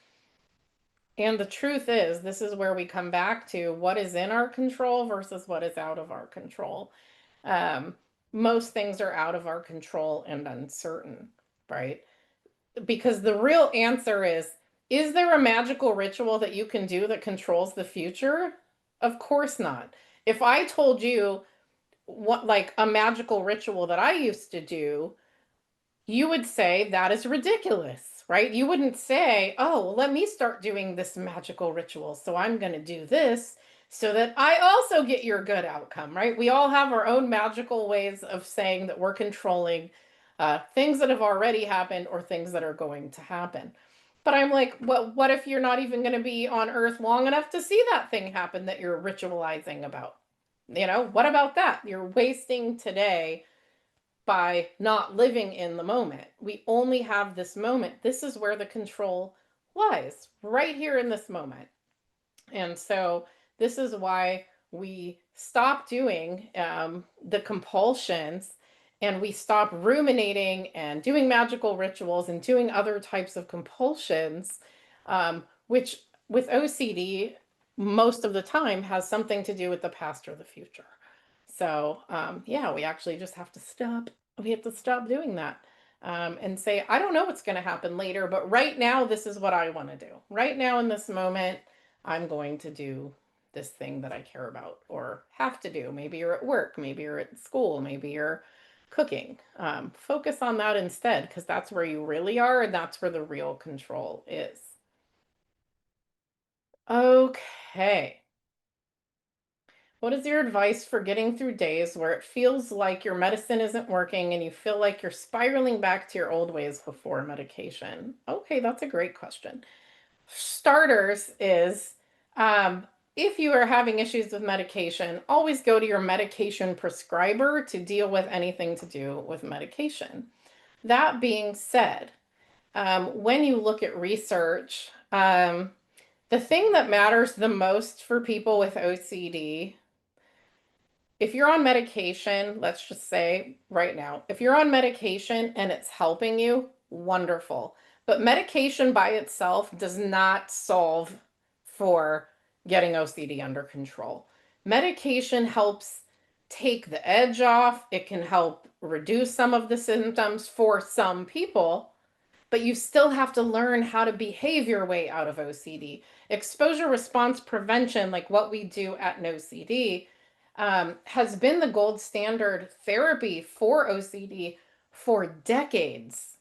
And the truth is, this is where we come back to what is in our control versus what is out of our control. Um, Most things are out of our control and uncertain, right? Because the real answer is there a magical ritual that you can do that controls the future? Of course not. If I told you what, like, a magical ritual that I used to do, you would say that is ridiculous, right? You wouldn't say, oh, well, let me start doing this magical ritual. So I'm going to do this so that I also get your good outcome, right? We all have our own magical ways of saying that we're controlling things that have already happened or things that are going to happen. But I'm like, well, what if you're not even going to be on Earth long enough to see that thing happen that you're ritualizing about? What about that? You're wasting today by not living in the moment. We only have this moment. This is where the control lies, right here in this moment. And so this is why we stop doing the compulsions, and we stop ruminating and doing magical rituals and doing other types of compulsions, which with OCD, most of the time has something to do with the past or the future. So, yeah, we actually just have to stop. We have to stop doing that, and say, I don't know what's going to happen later, but right now, this is what I want to do. Right now, in this moment, I'm going to do this thing that I care about or have to do. Maybe you're at work, maybe you're at school, maybe you're cooking. Focus on that instead, because that's where you really are, and that's where the real control is. Okay. What is your advice for getting through days where it feels like your medicine isn't working and you feel like you're spiraling back to your old ways before medication? Okay, that's a great question. Starters is, if you are having issues with medication, always go to your medication prescriber to deal with anything to do with medication. That being said, when you look at research, the thing that matters the most for people with OCD, if you're on medication, let's just say right now, if you're on medication and it's helping you, wonderful. But medication by itself does not solve for getting OCD under control. Medication helps take the edge off. It can help reduce some of the symptoms for some people, but you still have to learn how to behave your way out of OCD. Exposure response prevention, like what we do at NOCD, has been the gold standard therapy for OCD for decades.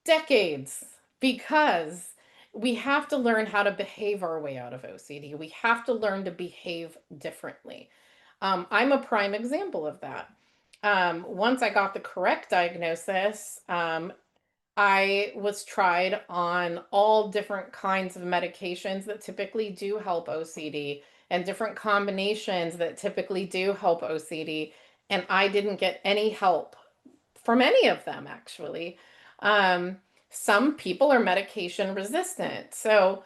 Decades. Because we have to learn how to behave our way out of OCD. We have to learn to behave differently. I'm a prime example of that. Once I got the correct diagnosis, I was tried on all different kinds of medications that typically do help OCD and different combinations that typically do help OCD. And I didn't get any help from any of them, actually. Um, some people are medication resistant. So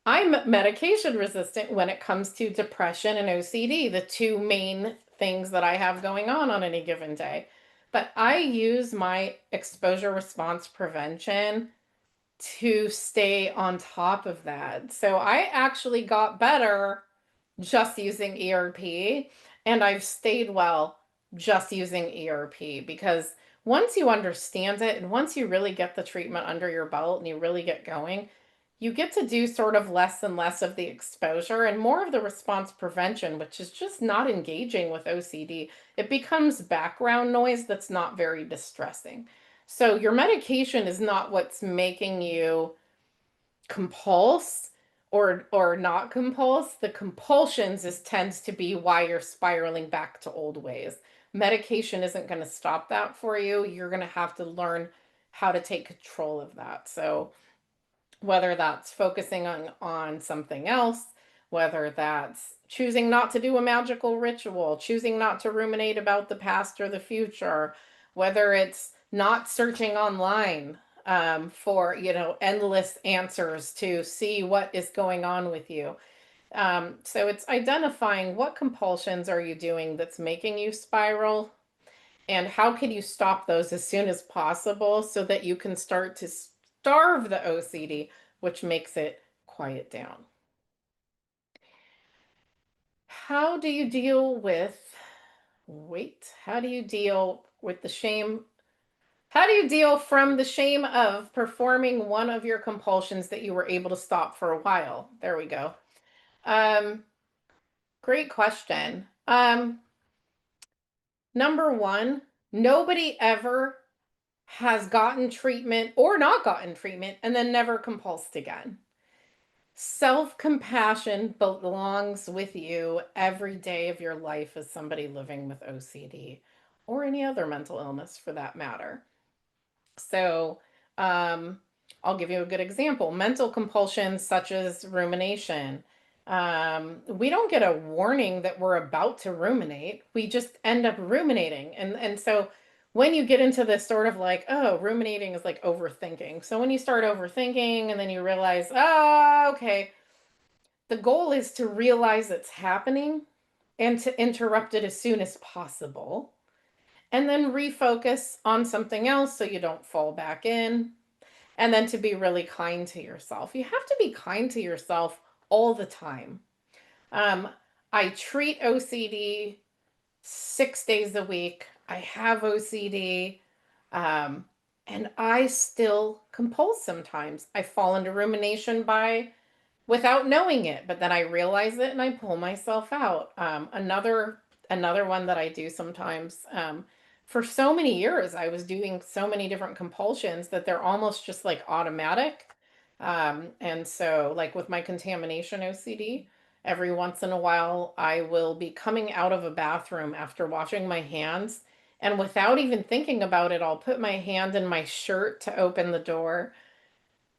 I'm medication resistant when it comes to depression and OCD, the two main things that I have going on any given day. But I use my exposure response prevention to stay on top of that. So I actually got better just using ERP, and I've stayed well just using ERP, because once you understand it and once you really get the treatment under your belt and you really get going, you get to do sort of less and less of the exposure and more of the response prevention, which is just not engaging with OCD. It becomes background noise that's not very distressing. So your medication is not what's making you compulse or not compulse. The compulsions is tends to be why you're spiraling back to old ways. Medication isn't going to stop that for you. You're going to have to learn how to take control of that. So whether that's focusing on something else, whether that's choosing not to do a magical ritual, choosing not to ruminate about the past or the future, whether it's not searching online for, endless answers to see what is going on with you. So it's identifying what compulsions are you doing that's making you spiral, and how can you stop those as soon as possible so that you can start to starve the OCD, which makes it quiet down. How do you deal with, how do you deal with the shame? How do you deal from the shame of performing one of your compulsions that you were able to stop for a while? There we go. Um, Great question. Number one, nobody ever has gotten treatment or not gotten treatment and then never compulsed again. Self-compassion belongs with you every day of your life as somebody living with OCD or any other mental illness for that matter. So, um, I'll give you a good example. Mental compulsions such as rumination. We don't get a warning that we're about to ruminate. We just end up ruminating. And so when you get into this sort of like, oh, ruminating is like overthinking. So when you start overthinking and then you realize, oh, okay, the goal is to realize it's happening and to interrupt it as soon as possible, and then refocus on something else so you don't fall back in, and then to be really kind to yourself. You have to be kind to yourself all the time. Um, I treat OCD 6 days a week. I have OCD, um, and I still compulse sometimes. I fall into rumination without knowing it, but then I realize it and I pull myself out. Another one that I do sometimes, for so many years I was doing so many different compulsions that they're almost just like automatic. And so like with my contamination OCD, every once in a while I will be coming out of a bathroom after washing my hands, and without even thinking about it, I'll put my hand in my shirt to open the door.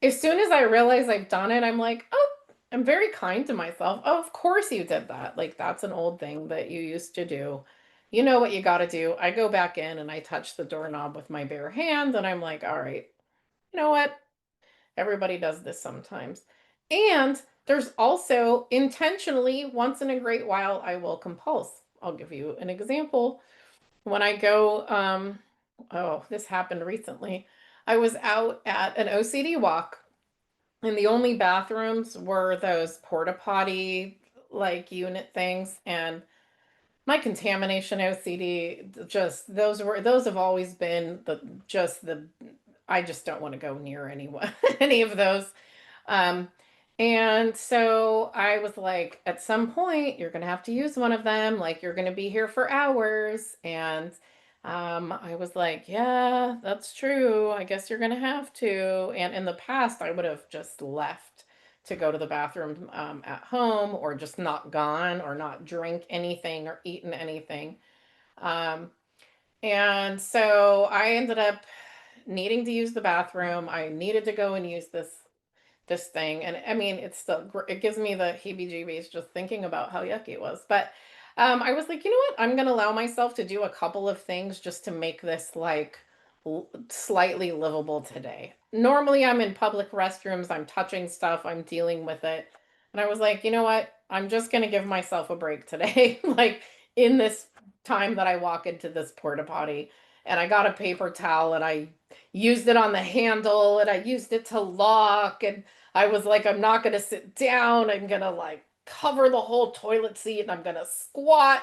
As soon as I realize I've done it, I'm like, oh, I'm very kind to myself. Oh, of course you did that. Like, that's an old thing that you used to do. You know what you got to do. I go back in and I touch the doorknob with my bare hand, and I'm like, all right, you know what? Everybody does this sometimes. And there's also intentionally, once in a great while, I will compulse. I'll give you an example. When I go, oh, this happened recently. I was out at an OCD walk, and the only bathrooms were those porta potty like unit things. And my contamination OCD, just those have always been the I just don't want to go near anyone any of those. Um, and so I was like, at some point, you're going to have to use one of them. Like, you're going to be here for hours. And I was like, yeah, that's true. I guess you're going to have to. And in the past, I would have just left to go to the bathroom at home, or just not gone, or not drink anything or eaten anything. Um, and so I ended up needing to use the bathroom. I needed to go and use this thing. And I mean, it's still, it gives me the heebie-jeebies just thinking about how yucky it was. But I was like, you know what? I'm going to allow myself to do a couple of things just to make this like slightly livable today. Normally, I'm in public restrooms, I'm touching stuff, I'm dealing with it. And I was like, you know what? I'm just going to give myself a break today. Like, in this time that I walk into this porta potty, and I got a paper towel and I used it on the handle and I used it to lock, and I was like, I'm not going to sit down. I'm going to like cover the whole toilet seat, and I'm going to squat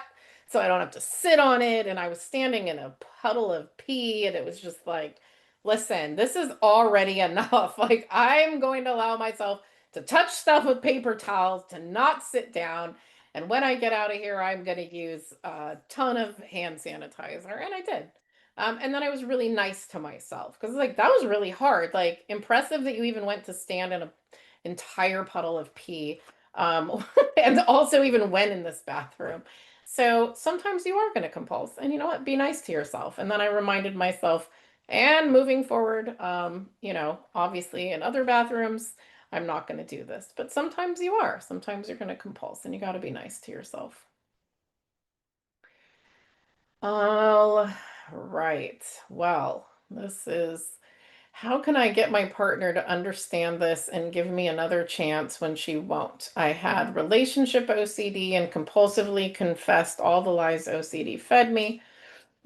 so I don't have to sit on it. And I was standing in a puddle of pee, and it was just like, listen, this is already enough. Like, I'm going to allow myself to touch stuff with paper towels, to not sit down. And when I get out of here, I'm going to use a ton of hand sanitizer. And I did. And then I was really nice to myself because like that was really hard. Like, impressive that you even went to stand in an entire puddle of pee, and also even went in this bathroom. So sometimes you are going to compulse, and you know what? Be nice to yourself. And then I reminded myself, and moving forward, obviously in other bathrooms, I'm not going to do this. But sometimes you are. Sometimes you're going to compulse, and you got to be nice to yourself. All right. Well, this is how can I get my partner to understand this and give me another chance when she won't? I had relationship OCD and compulsively confessed all the lies OCD fed me,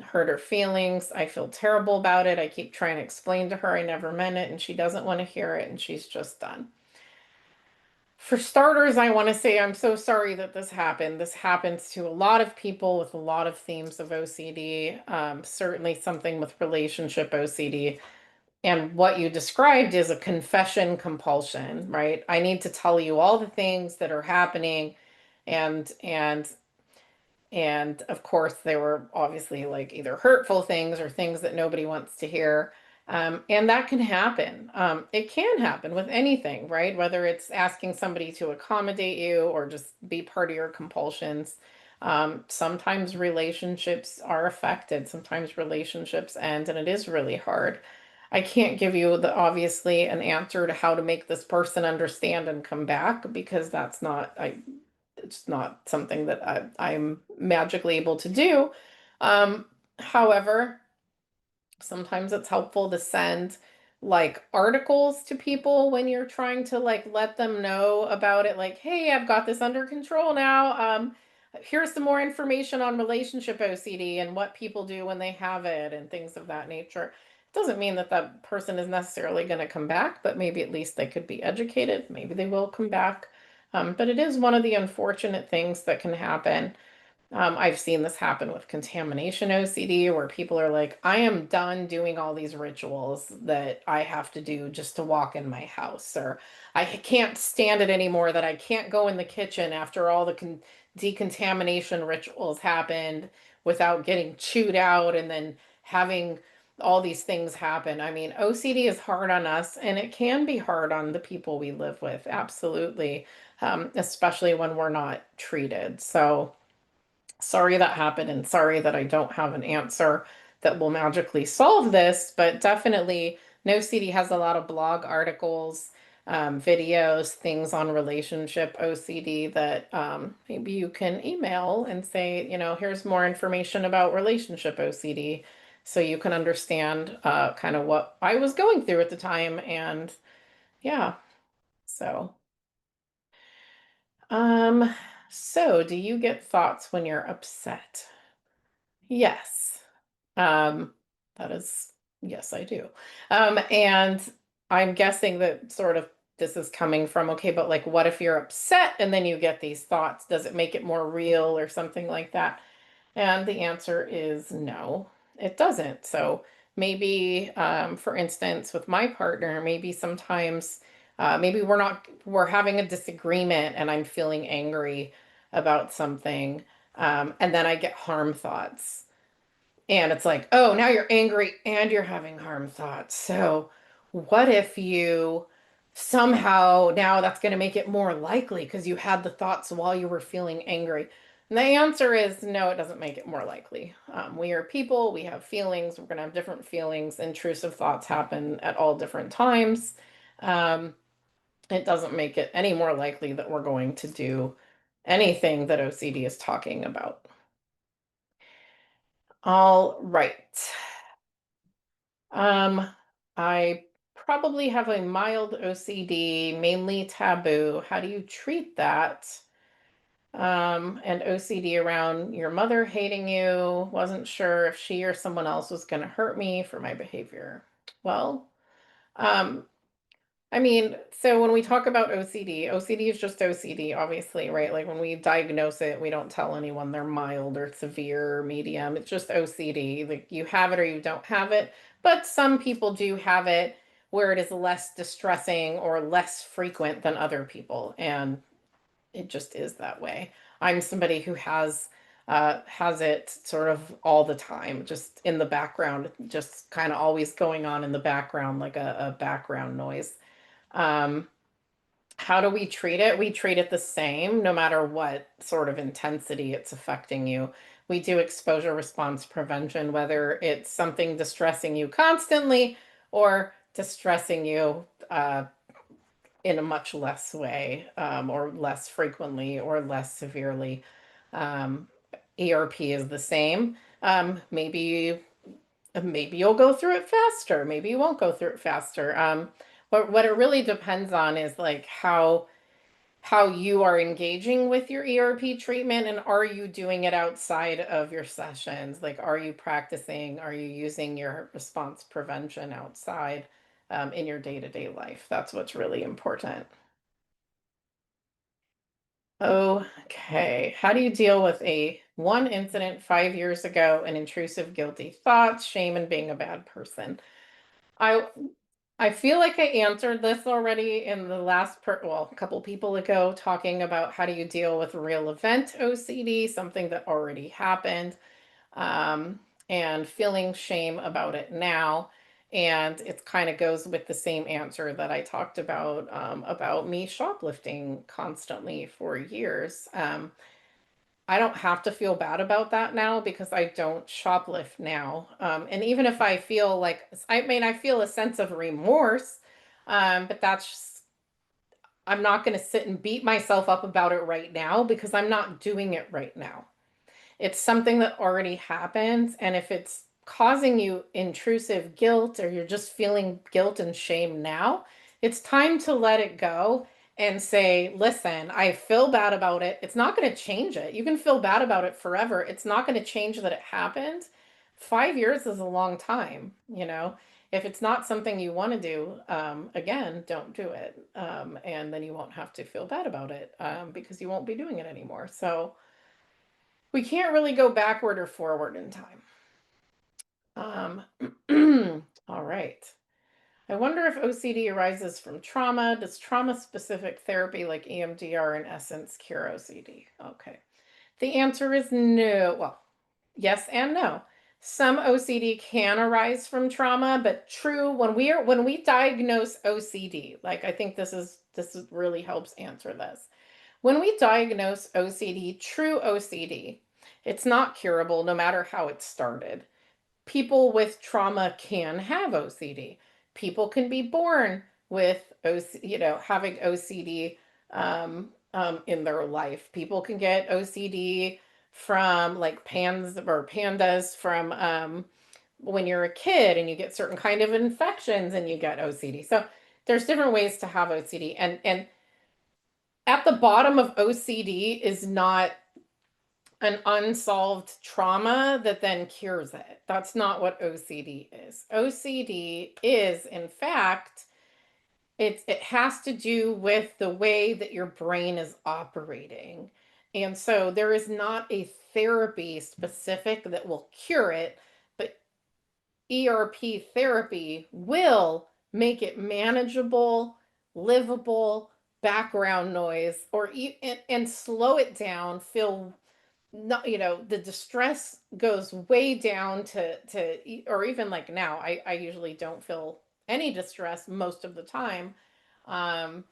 hurt her feelings. I feel terrible about it. I keep trying to explain to her I never meant it, and she doesn't want to hear it, and she's just done. For starters, I want to say I'm so sorry that this happened. This happens to a lot of people with a lot of themes of OCD, certainly something with relationship OCD. And what you described is a confession compulsion, right? I need to tell you all the things that are happening, and of course, they were obviously like either hurtful things or things that nobody wants to hear. And that can happen. It can happen with anything, right? Whether it's asking somebody to accommodate you or just be part of your compulsions. Sometimes relationships are affected, sometimes relationships end, and it is really hard. I can't give you the obviously an answer to how to make this person understand and come back because that's not, it's not something that I'm magically able to do. However, sometimes it's helpful to send like articles to people when you're trying to like let them know about it. Like, hey, I've got this under control now. Here's some more information on relationship OCD and what people do when they have it and things of that nature. It doesn't mean that that person is necessarily going to come back, but maybe at least they could be educated. Maybe they will come back. But it is one of the unfortunate things that can happen. I've seen this happen with contamination OCD, where people are like, I am done doing all these rituals that I have to do just to walk in my house, or I can't stand it anymore that I can't go in the kitchen after all the decontamination rituals happened without getting chewed out and then having all these things happen. I mean, OCD is hard on us, and it can be hard on the people we live with, absolutely, especially when we're not treated. So, sorry that happened, and sorry that I don't have an answer that will magically solve this, but definitely NoCD has a lot of blog articles, videos, things on relationship OCD that maybe you can email and say, here's more information about relationship OCD so you can understand kind of what I was going through at the time. And yeah, so. Um, so do you get thoughts when you're upset? Yes. Um, that is, yes, I do. And I'm guessing that sort of this is coming from, okay, but like, what if you're upset and then you get these thoughts? Does it make it more real or something like that? And the answer is no, it doesn't. So maybe, for instance, with my partner, maybe sometimes, maybe we're having a disagreement and I'm feeling angry about something. And then I get harm thoughts. And it's like, oh, now you're angry and you're having harm thoughts. So, what if you somehow now that's going to make it more likely because you had the thoughts while you were feeling angry? And the answer is no, it doesn't make it more likely. We are people, we have feelings, we're going to have different feelings. Intrusive thoughts happen at all different times. Um, it doesn't make it any more likely that we're going to do anything that OCD is talking about. All right. Um, I probably have a mild OCD, mainly taboo. How do you treat that? And OCD around your mother hating you, wasn't sure if she or someone else was going to hurt me for my behavior. Well, um, I mean, so when we talk about OCD, OCD is just OCD, obviously, right? Like when we diagnose it, we don't tell anyone they're mild or severe or medium. It's just OCD. Like you have it or you don't have it. But some people do have it where it is less distressing or less frequent than other people. And it just is that way. I'm somebody who has it sort of all the time, just in the background, just kind of always going on in the background, like a background noise. Um, how do we treat it? We treat it the same, no matter what sort of intensity it's affecting you. We do exposure response prevention, whether it's something distressing you constantly or distressing you in a much less way, or less frequently or less severely. Um, ERP is the same. Maybe you'll go through it faster. Maybe you won't go through it faster. But what it really depends on is like how you are engaging with your ERP treatment, and are you doing it outside of your sessions? Like, are you practicing? Are you using your response prevention outside, in your day-to-day life? That's what's really important. Okay. How do you deal with a one incident 5 years ago, an intrusive guilty thoughts, shame, and being a bad person? I I feel like I answered this already in the a couple people ago, talking about how do you deal with real event OCD, something that already happened, um, and feeling shame about it now. And it kind of goes with the same answer that I talked about me shoplifting constantly for years. I don't have to feel bad about that now because I don't shoplift now. And even if I feel like, I mean, I feel a sense of remorse, but I'm not going to sit and beat myself up about it right now because I'm not doing it right now. It's something that already happened. And if it's causing you intrusive guilt, or you're just feeling guilt and shame now, it's time to let it go and say, listen, I feel bad about it. It's not going to change it. You can feel bad about it forever. It's not going to change that it happened. 5 years is a long time, you know. If it's not something you want to do, again, don't do it. And then you won't have to feel bad about it, because you won't be doing it anymore. So, we can't really go backward or forward in time. All right. I wonder if OCD arises from trauma. Does trauma specific therapy like EMDR in essence cure OCD? Okay. The answer is no. Well, yes and no. Some OCD can arise from trauma, but true, when we diagnose OCD, like I think this is really helps answer this. When we diagnose OCD, true OCD, it's not curable no matter how it started. People with trauma can have OCD. People can be born with having OCD, in their life. People can get OCD from like pandas from, when you're a kid and you get certain kind of infections and you get OCD. So there's different ways to have OCD, and at the bottom of OCD is not an unsolved trauma that then cures it. That's not what OCD is. OCD is, in fact, it has to do with the way that your brain is operating. And so there is not a therapy specific that will cure it, but ERP therapy will make it manageable, livable, background noise, and slow it down, feel not, the distress goes way down or even like now, I usually don't feel any distress most of the time. Um,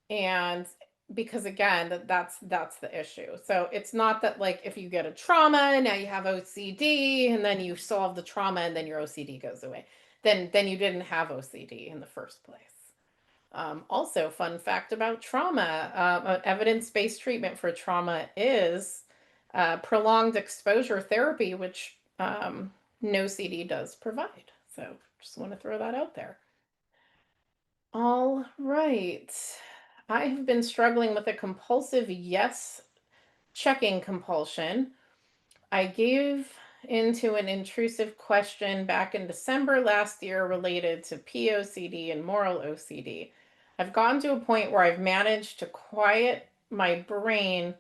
and because again, that's the issue. So it's not that like if you get a trauma, now you have OCD and then you solve the trauma and then your OCD goes away. Then you didn't have OCD in the first place. Also, fun fact about trauma, evidence-based treatment for trauma is prolonged exposure therapy, which, NOCD does provide. So just want to throw that out there. All right. I have been struggling with a compulsive yes checking compulsion. I gave into an intrusive question back in December last year related to POCD and moral OCD. I've gotten to a point where I've managed to quiet my brain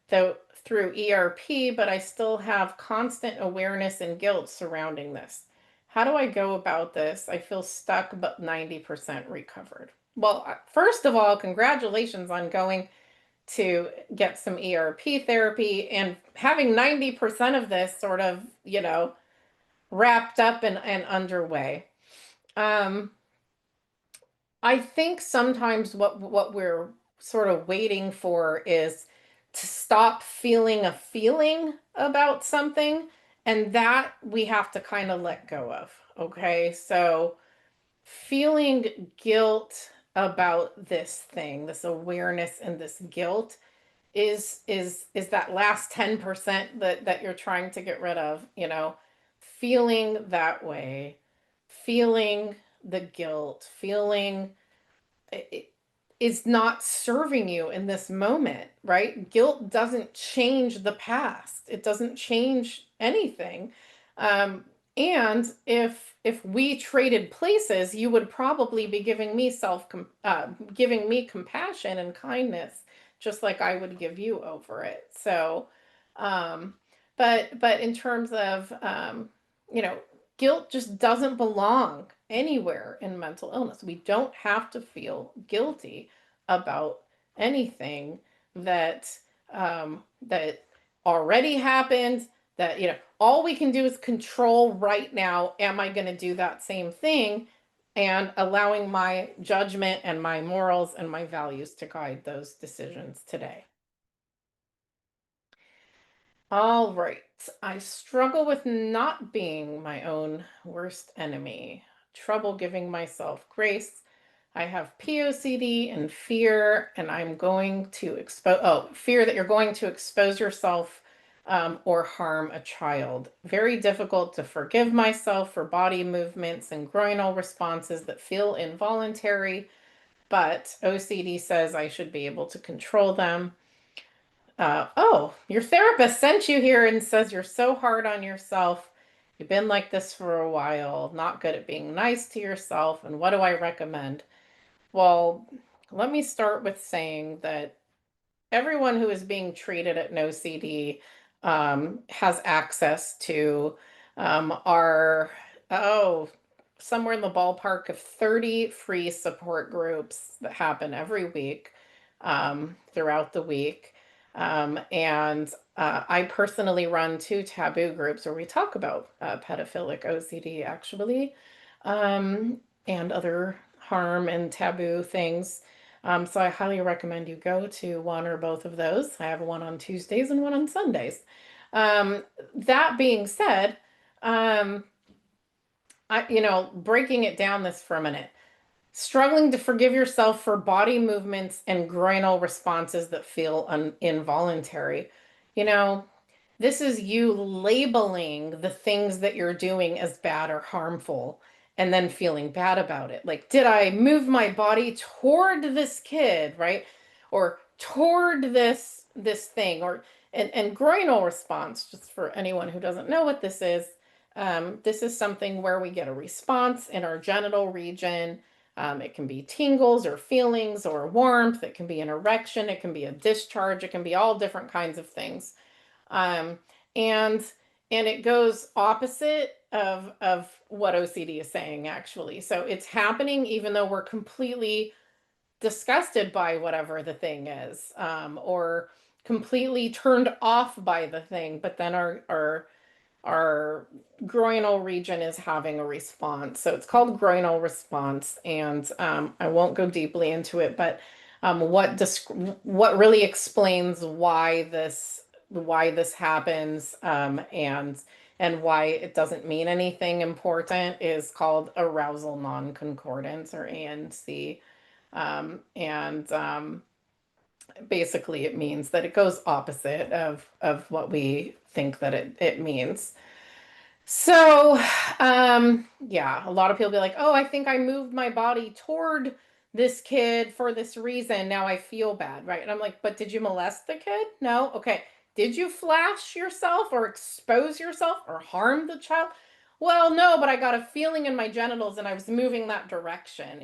though through ERP, but I still have constant awareness and guilt surrounding this. How do I go about this? I feel stuck but 90% recovered. Well, first of all, congratulations on going to get some ERP therapy and having 90% of this sort of, wrapped up and underway. Um, I think sometimes what we're sort of waiting for is to stop feeling a feeling about something, and that we have to kind of let go of. Okay? So feeling guilt about this thing, this awareness and this guilt is that last 10% that you're trying to get rid of, feeling that way, feeling the guilt, feeling it is not serving you in this moment, right? Guilt doesn't change the past. It doesn't change anything. Um, and if we traded places, you would probably be giving me giving me compassion and kindness, just like I would give you over it. So, um, but in terms of you know, guilt just doesn't belong anywhere in mental illness. We don't have to feel guilty about anything that that already happened. That all we can do is control right now. Am I going to do that same thing? And allowing my judgment and my morals and my values to guide those decisions today. All right. I struggle with not being my own worst enemy. Trouble giving myself grace. I have POCD and fear, and I'm going to fear that you're going to expose yourself or harm a child. Very difficult to forgive myself for body movements and groinal responses that feel involuntary, but OCD says I should be able to control them. Oh, your therapist sent you here and says you're so hard on yourself. You've been like this for a while, not good at being nice to yourself. And what do I recommend? Well, let me start with saying that everyone who is being treated at NOCD has access to our, oh, somewhere in the ballpark of 30 free support groups that happen every week throughout the week. And I personally run 2 taboo groups where we talk about pedophilic OCD, actually, and other harm and taboo things. So I highly recommend you go to one or both of those. I have one on Tuesdays and one on Sundays. That being said, breaking it down this for a minute, struggling to forgive yourself for body movements and groinal responses that feel involuntary. You know, this is you labeling the things that you're doing as bad or harmful and then feeling bad about it. Like, did I move my body toward this kid, right? Or toward this thing or and groinal response, just for anyone who doesn't know what this is something where we get a response in our genital region. It can be tingles or feelings or warmth. It can be an erection. It can be a discharge. It can be all different kinds of things. Um, and and it goes opposite of what OCD is saying, actually. So it's happening even though we're completely disgusted by whatever the thing is, or completely turned off by the thing, but then our groinal region is having a response. So it's called groinal response, and I won't go deeply into it, but what really explains why this happens, and why it doesn't mean anything important is called arousal non-concordance, or ANC. And Basically it means that it goes opposite of what we think that it means. So, yeah, a lot of people be like, oh, I think I moved my body toward this kid for this reason. Now I feel bad, right? And I'm like, but did you molest the kid? No. Okay. Did you flash yourself or expose yourself or harm the child? Well, no, but I got a feeling in my genitals and I was moving that direction,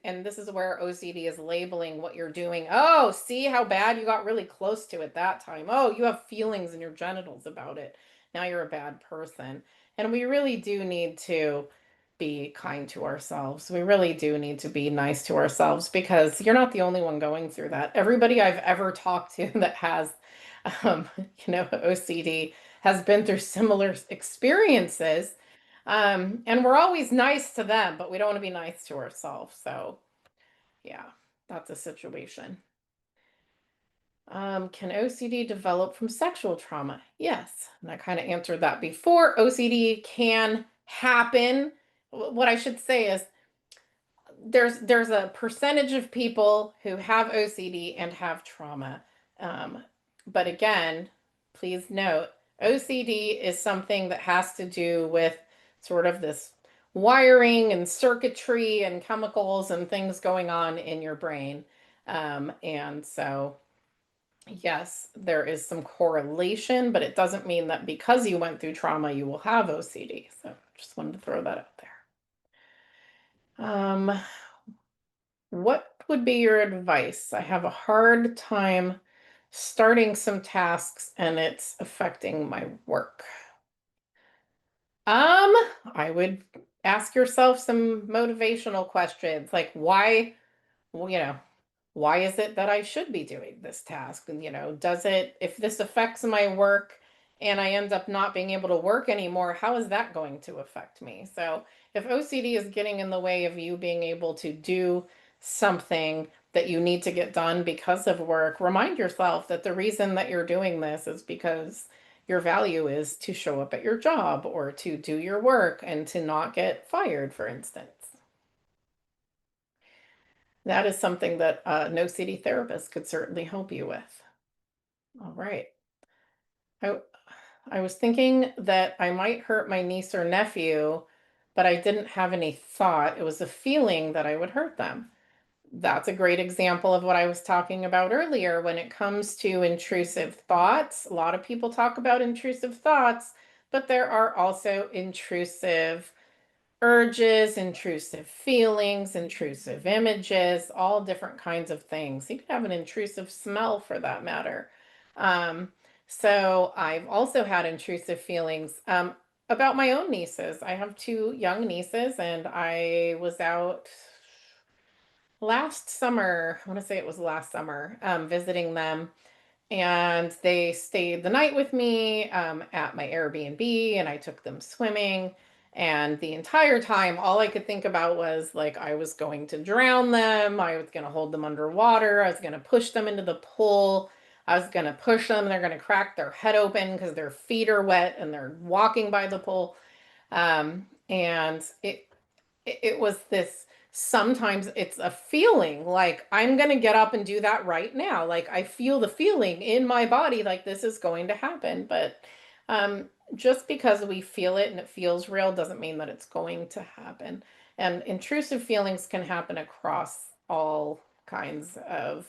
and this is where OCD is labeling what you're doing. Oh, see how bad you got really close to it that time. Oh, you have feelings in your genitals about it. Now you're a bad person. And we really do need to be kind to ourselves. We really do need to be nice to ourselves because you're not the only one going through that. Everybody I've ever talked to that has, OCD has been through similar experiences. And we're always nice to them, but we don't want to be nice to ourselves. So, yeah, that's a situation. Can OCD develop from sexual trauma? Yes. And I kind of answered that before. OCD can happen. What I should say is there's a percentage of people who have OCD and have trauma. Um, but again, please note, OCD is something that has to do with sort of this wiring and circuitry and chemicals and things going on in your brain. And so, yes, there is some correlation, but it doesn't mean that because you went through trauma, you will have OCD. So just wanted to throw that out there. What would be your advice? I have a hard time starting some tasks and it's affecting my work. Um, I would ask yourself some motivational questions like well, why is it that I should be doing this task? And, does it, if this affects my work and I end up not being able to work anymore, how is that going to affect me? So, if OCD is getting in the way of you being able to do something that you need to get done because of work, remind yourself that the reason that you're doing this is because your value is to show up at your job or to do your work and to not get fired, for instance. That is something that a NOCD therapist could certainly help you with. All right. I, I was thinking that I might hurt my niece or nephew, but I didn't have any thought. It was a feeling that I would hurt them. That's a great example of what I was talking about earlier when it comes to intrusive thoughts. A lot of people talk about intrusive thoughts, but there are also intrusive urges, intrusive feelings, intrusive images, all different kinds of things. You could have an intrusive smell for that matter. Um, so I've also had intrusive feelings about my own nieces. I have two young nieces, and I was out last summer. I want to say it was last summer, visiting them, and they stayed the night with me at my Airbnb, and I took them swimming. And the entire time, all I could think about was like I was going to drown them. I was going to hold them underwater. I was going to push them into the pool. I was going to push them. They're going to crack their head open because their feet are wet and they're walking by the pool. And it was this, sometimes it's a feeling like I'm going to get up and do that right now. Like I feel the feeling in my body like this is going to happen. But um, just because we feel it and it feels real doesn't mean that it's going to happen. And intrusive feelings can happen across all kinds of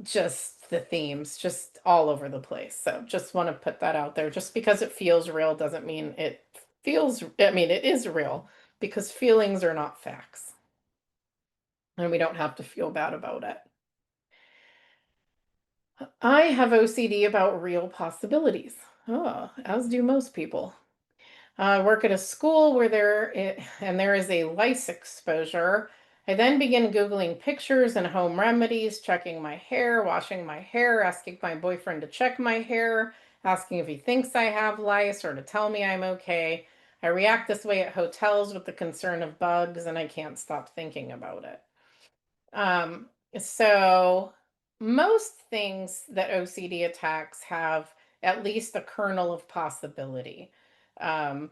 just the themes, just all over the place. So just want to put that out there. Just because it feels real doesn't mean it feels, I mean, it is real because feelings are not facts. And we don't have to feel bad about it. I have OCD about real possibilities. Oh, as do most people. I work at a school where there is a lice exposure. I then begin Googling pictures and home remedies, checking my hair, washing my hair, asking my boyfriend to check my hair, asking if he thinks I have lice or to tell me I'm okay. I react this way at hotels with the concern of bugs, and I can't stop thinking about it. Um, so most things that OCD attacks have at least a kernel of possibility. Um,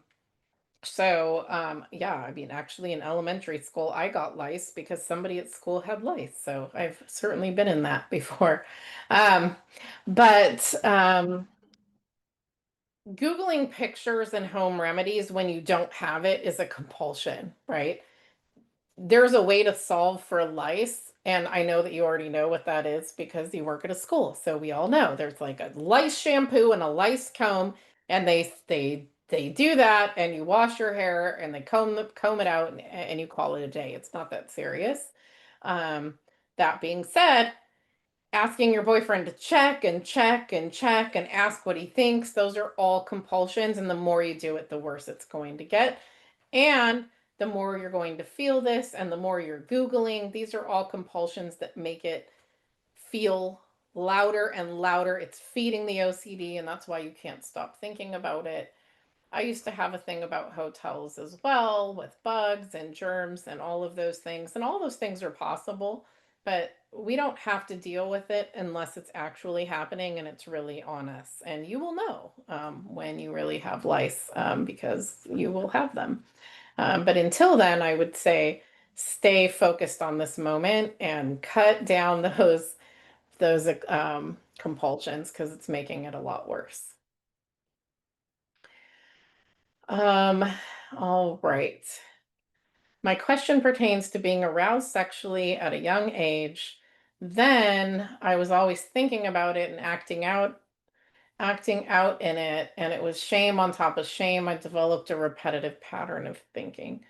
yeah, I mean, actually, in elementary school, I got lice because somebody at school had lice. So I've certainly been in that before. Um, but Googling pictures and home remedies when you don't have it is a compulsion, right? There's a way to solve for lice, and I know that you already know what that is because you work at a school. So we all know there's like a lice shampoo and a lice comb, and they do that, and you wash your hair and they comb it out, and you call it a day. It's not that serious. Um, that being said, asking your boyfriend to check and check and check and ask what he thinks, those are all compulsions, and the more you do it, the worse it's going to get. And the more you're going to feel this and the more you're Googling, these are all compulsions that make it feel louder and louder. It's feeding the OCD, and that's why you can't stop thinking about it. I used to have a thing about hotels as well with bugs and germs and all of those things. And all those things are possible, but we don't have to deal with it unless it's actually happening and it's really on us. And you will know when you really have lice because you will have them. But until then, I would say stay focused on this moment and cut down those compulsions because it's making it a lot worse. Um, all right. My question pertains to being aroused sexually at a young age. Then I was always thinking about it and acting out in it, and it was shame on top of shame. I developed a repetitive pattern of thinking.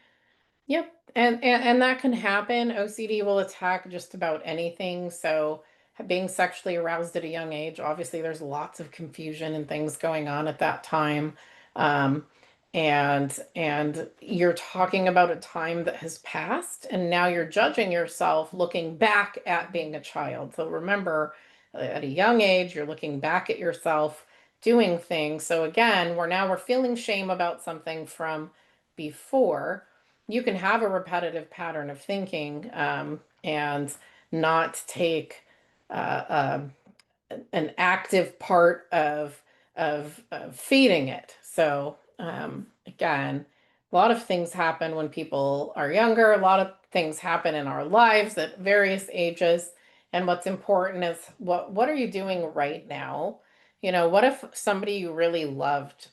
Yep. And that can happen. OCD will attack just about anything. So being sexually aroused at a young age, obviously there's lots of confusion and things going on at that time. Um, and you're talking about a time that has passed, and now you're judging yourself looking back at being a child. So remember, at a young age, you're looking back at yourself doing things. So again, we're feeling shame about something from before. You can have a repetitive pattern of thinking, and not take uh, an active part of feeding it. So again, a lot of things happen when people are younger. A lot of things happen in our lives at various ages. And what's important is what are you doing right now? What if somebody you really loved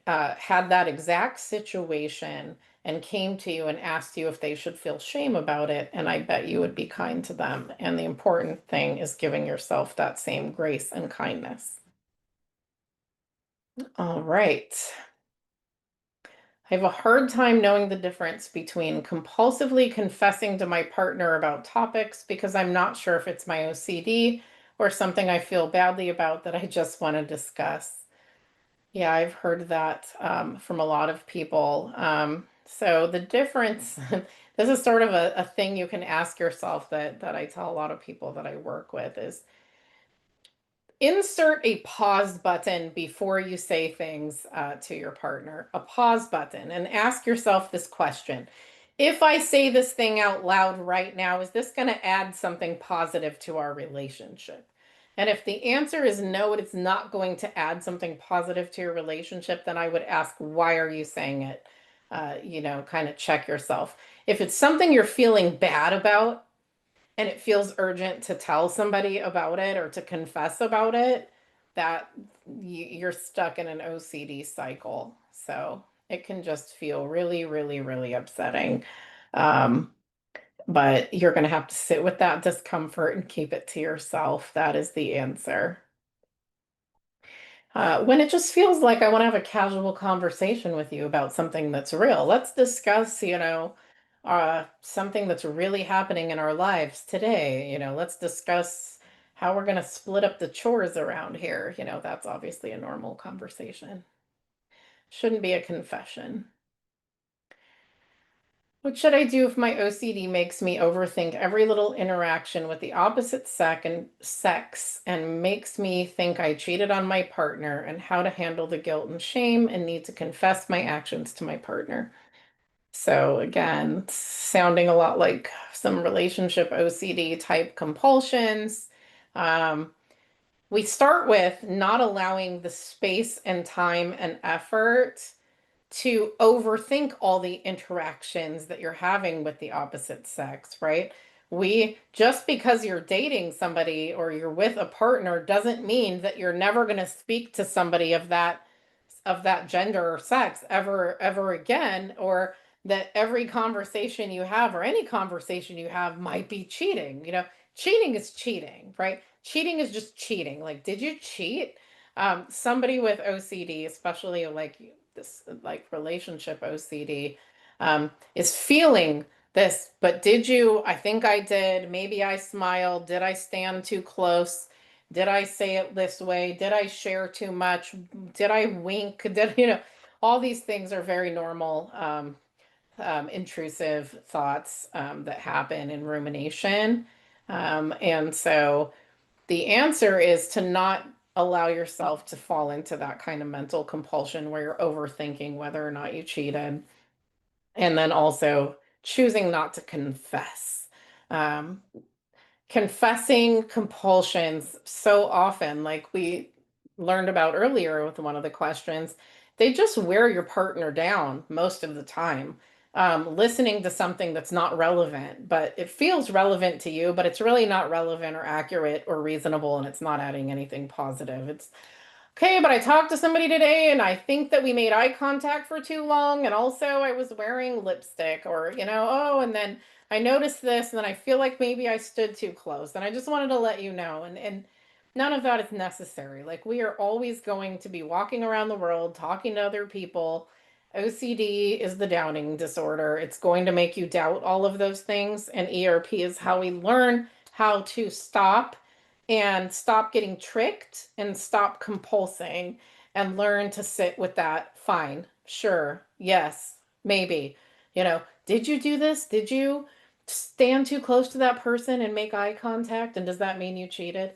had that exact situation and came to you and asked you if they should feel shame about it, and I bet you would be kind to them. And the important thing is giving yourself that same grace and kindness. All right. I have a hard time knowing the difference between compulsively confessing to my partner about topics because I'm not sure if it's my OCD or something I feel badly about that I just want to discuss. Yeah, I've heard that from a lot of people. So the difference, this is sort of a thing you can ask yourself that I tell a lot of people that I work with is insert a pause button before you say things to your partner, a pause button, and ask yourself this question. If I say this thing out loud right now, is this going to add something positive to our relationship? And if the answer is no, it's not going to add something positive to your relationship, then I would ask, why are you saying it? Kind of check yourself. If it's something you're feeling bad about, and it feels urgent to tell somebody about it or to confess about it, that you're stuck in an OCD cycle. So it can just feel really, really, really upsetting. Um, but you're going to have to sit with that discomfort and keep it to yourself. That is the answer. When it just feels like I want to have a casual conversation with you about something that's real, let's discuss, something that's really happening in our lives today. Let's discuss how we're going to split up the chores around here. That's obviously a normal conversation. Shouldn't be a confession. What should I do if my OCD makes me overthink every little interaction with the opposite sex and makes me think I cheated on my partner, and how to handle the guilt and shame and need to confess my actions to my partner? So again, sounding a lot like some relationship OCD type compulsions. Um, we start with not allowing the space and time and effort to overthink all the interactions that you're having with the opposite sex, right? We just because you're dating somebody or you're with a partner doesn't mean that you're never going to speak to somebody of that gender or sex ever again, or that every conversation you have or any conversation you have might be cheating. Cheating is cheating, right? Cheating is just cheating. Like, did you cheat? Somebody with OCD, especially like this, like relationship OCD, is feeling this, but did you? I think I did. Maybe I smiled. Did I stand too close? Did I say it this way? Did I share too much? Did I wink? All these things are very normal, intrusive thoughts that happen in rumination. And so the answer is to not allow yourself to fall into that kind of mental compulsion where you're overthinking whether or not you cheated. And then also choosing not to confess. Um, Confessing compulsions so often, like we learned about earlier with one of the questions, they just wear your partner down most of the time. listening to something that's not relevant, but it feels relevant to you, but it's really not relevant or accurate or reasonable, and it's not adding anything positive. It's okay, but I talked to somebody today and I think that we made eye contact for too long. And also I was wearing lipstick or, oh, and then I noticed this and then I feel like maybe I stood too close. And I just wanted to let you know. And none of that is necessary. Like we are always going to be walking around the world, talking to other people. OCD is the doubting disorder. It's going to make you doubt all of those things. And ERP is how we learn how to stop getting tricked and stop compulsing and learn to sit with that. Fine, sure, yes, maybe. Did you do this? Did you stand too close to that person and make eye contact? And does that mean you cheated?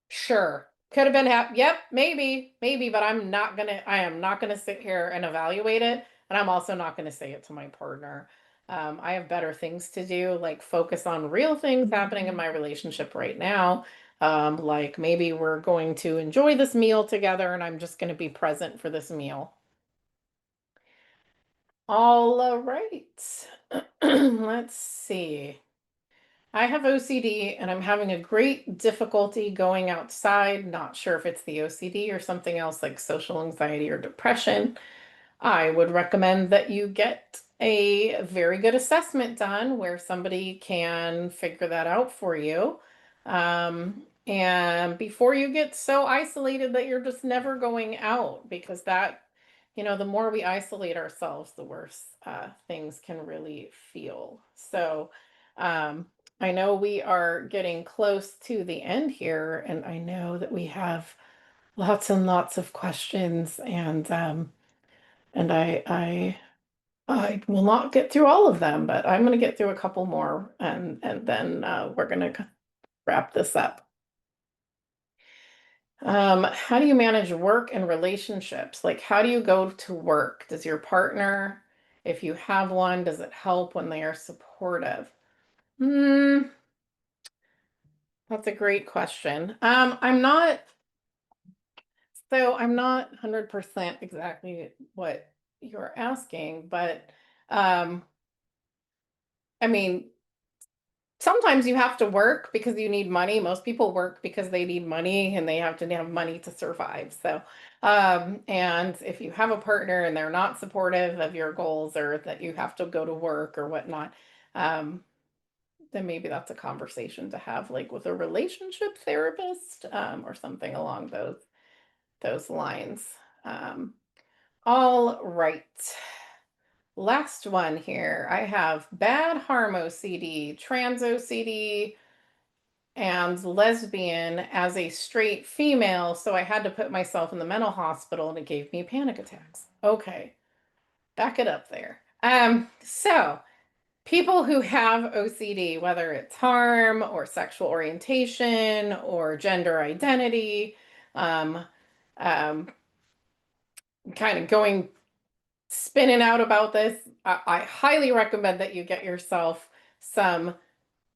Sure. Could have been yep, maybe, but I am not gonna sit here and evaluate it. And I'm also not gonna say it to my partner. I have better things to do, like focus on real things happening in my relationship right now. Like maybe we're going to enjoy this meal together and I'm just gonna be present for this meal. All right. Let's see. I have OCD and I'm having a great difficulty going outside. Not sure if it's the OCD or something else like social anxiety or depression. I would recommend that you get a very good assessment done where somebody can figure that out for you. And before you get so isolated that you're just never going out, because the more we isolate ourselves, the worse things can really feel. So, I know we are getting close to the end here, and I know that we have lots and lots of questions, and I will not get through all of them, but I'm going to get through a couple more, and then we're going to wrap this up. How do you manage work and relationships? Like, how do you go to work? Does your partner, if you have one, does it help when they are supportive? Hmm, that's a great question. I'm not 100% exactly what you're asking, but um, I mean, sometimes you have to work because you need money. Most people work because they need money and they have to have money to survive. So, and if you have a partner and they're not supportive of your goals or that you have to go to work or whatnot, um, then maybe that's a conversation to have, like with a relationship therapist, or something along those lines. Um, all right. Last one here. I have bad harm OCD, trans OCD, and lesbian as a straight female. So I had to put myself in the mental hospital and it gave me panic attacks. Okay, back it up there. So people who have OCD, whether it's harm or sexual orientation or gender identity, um, um, kind of going spinning out about this, I highly recommend that you get yourself some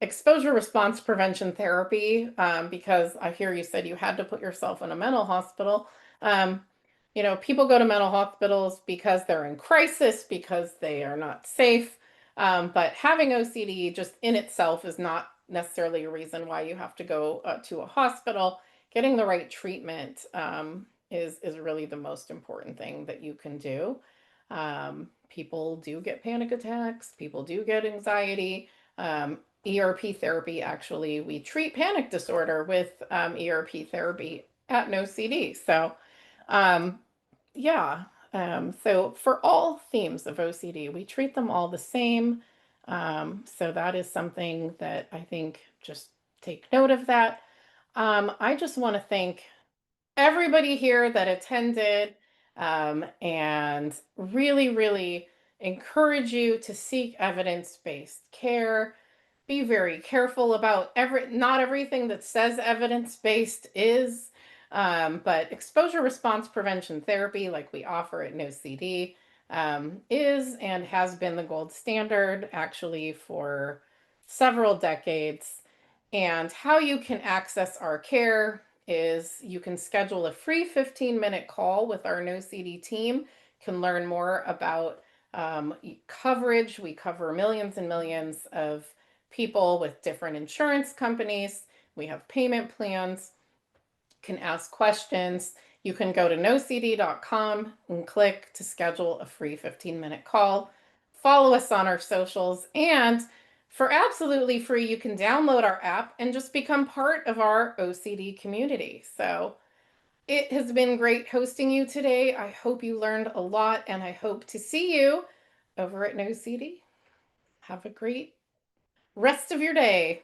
exposure response prevention therapy, because I hear you said you had to put yourself in a mental hospital. Um, people go to mental hospitals because they're in crisis, because they are not safe. But having OCD just in itself is not necessarily a reason why you have to go to a hospital. Getting the right treatment is really the most important thing that you can do. People do get panic attacks. People do get anxiety. ERP therapy, actually, we treat panic disorder with ERP therapy at NOCD. So, um, yeah. So for all themes of OCD, we treat them all the same. So that is something that I think just take note of that. I just want to thank everybody here that attended, and really, really encourage you to seek evidence-based care. Be very careful about not everything that says evidence-based is, but exposure response prevention therapy, like we offer at NoCD, is and has been the gold standard actually for several decades. And how you can access our care is you can schedule a free 15-minute call with our NoCD team, can learn more about coverage. We cover millions and millions of people with different insurance companies. We have payment plans. You can ask questions. You can go to nocd.com and click to schedule a free 15-minute call. Follow us on our socials, and for absolutely free, you can download our app and just become part of our OCD community. So it has been great hosting you today. I hope you learned a lot, and I hope to see you over at NOCD. Have a great rest of your day.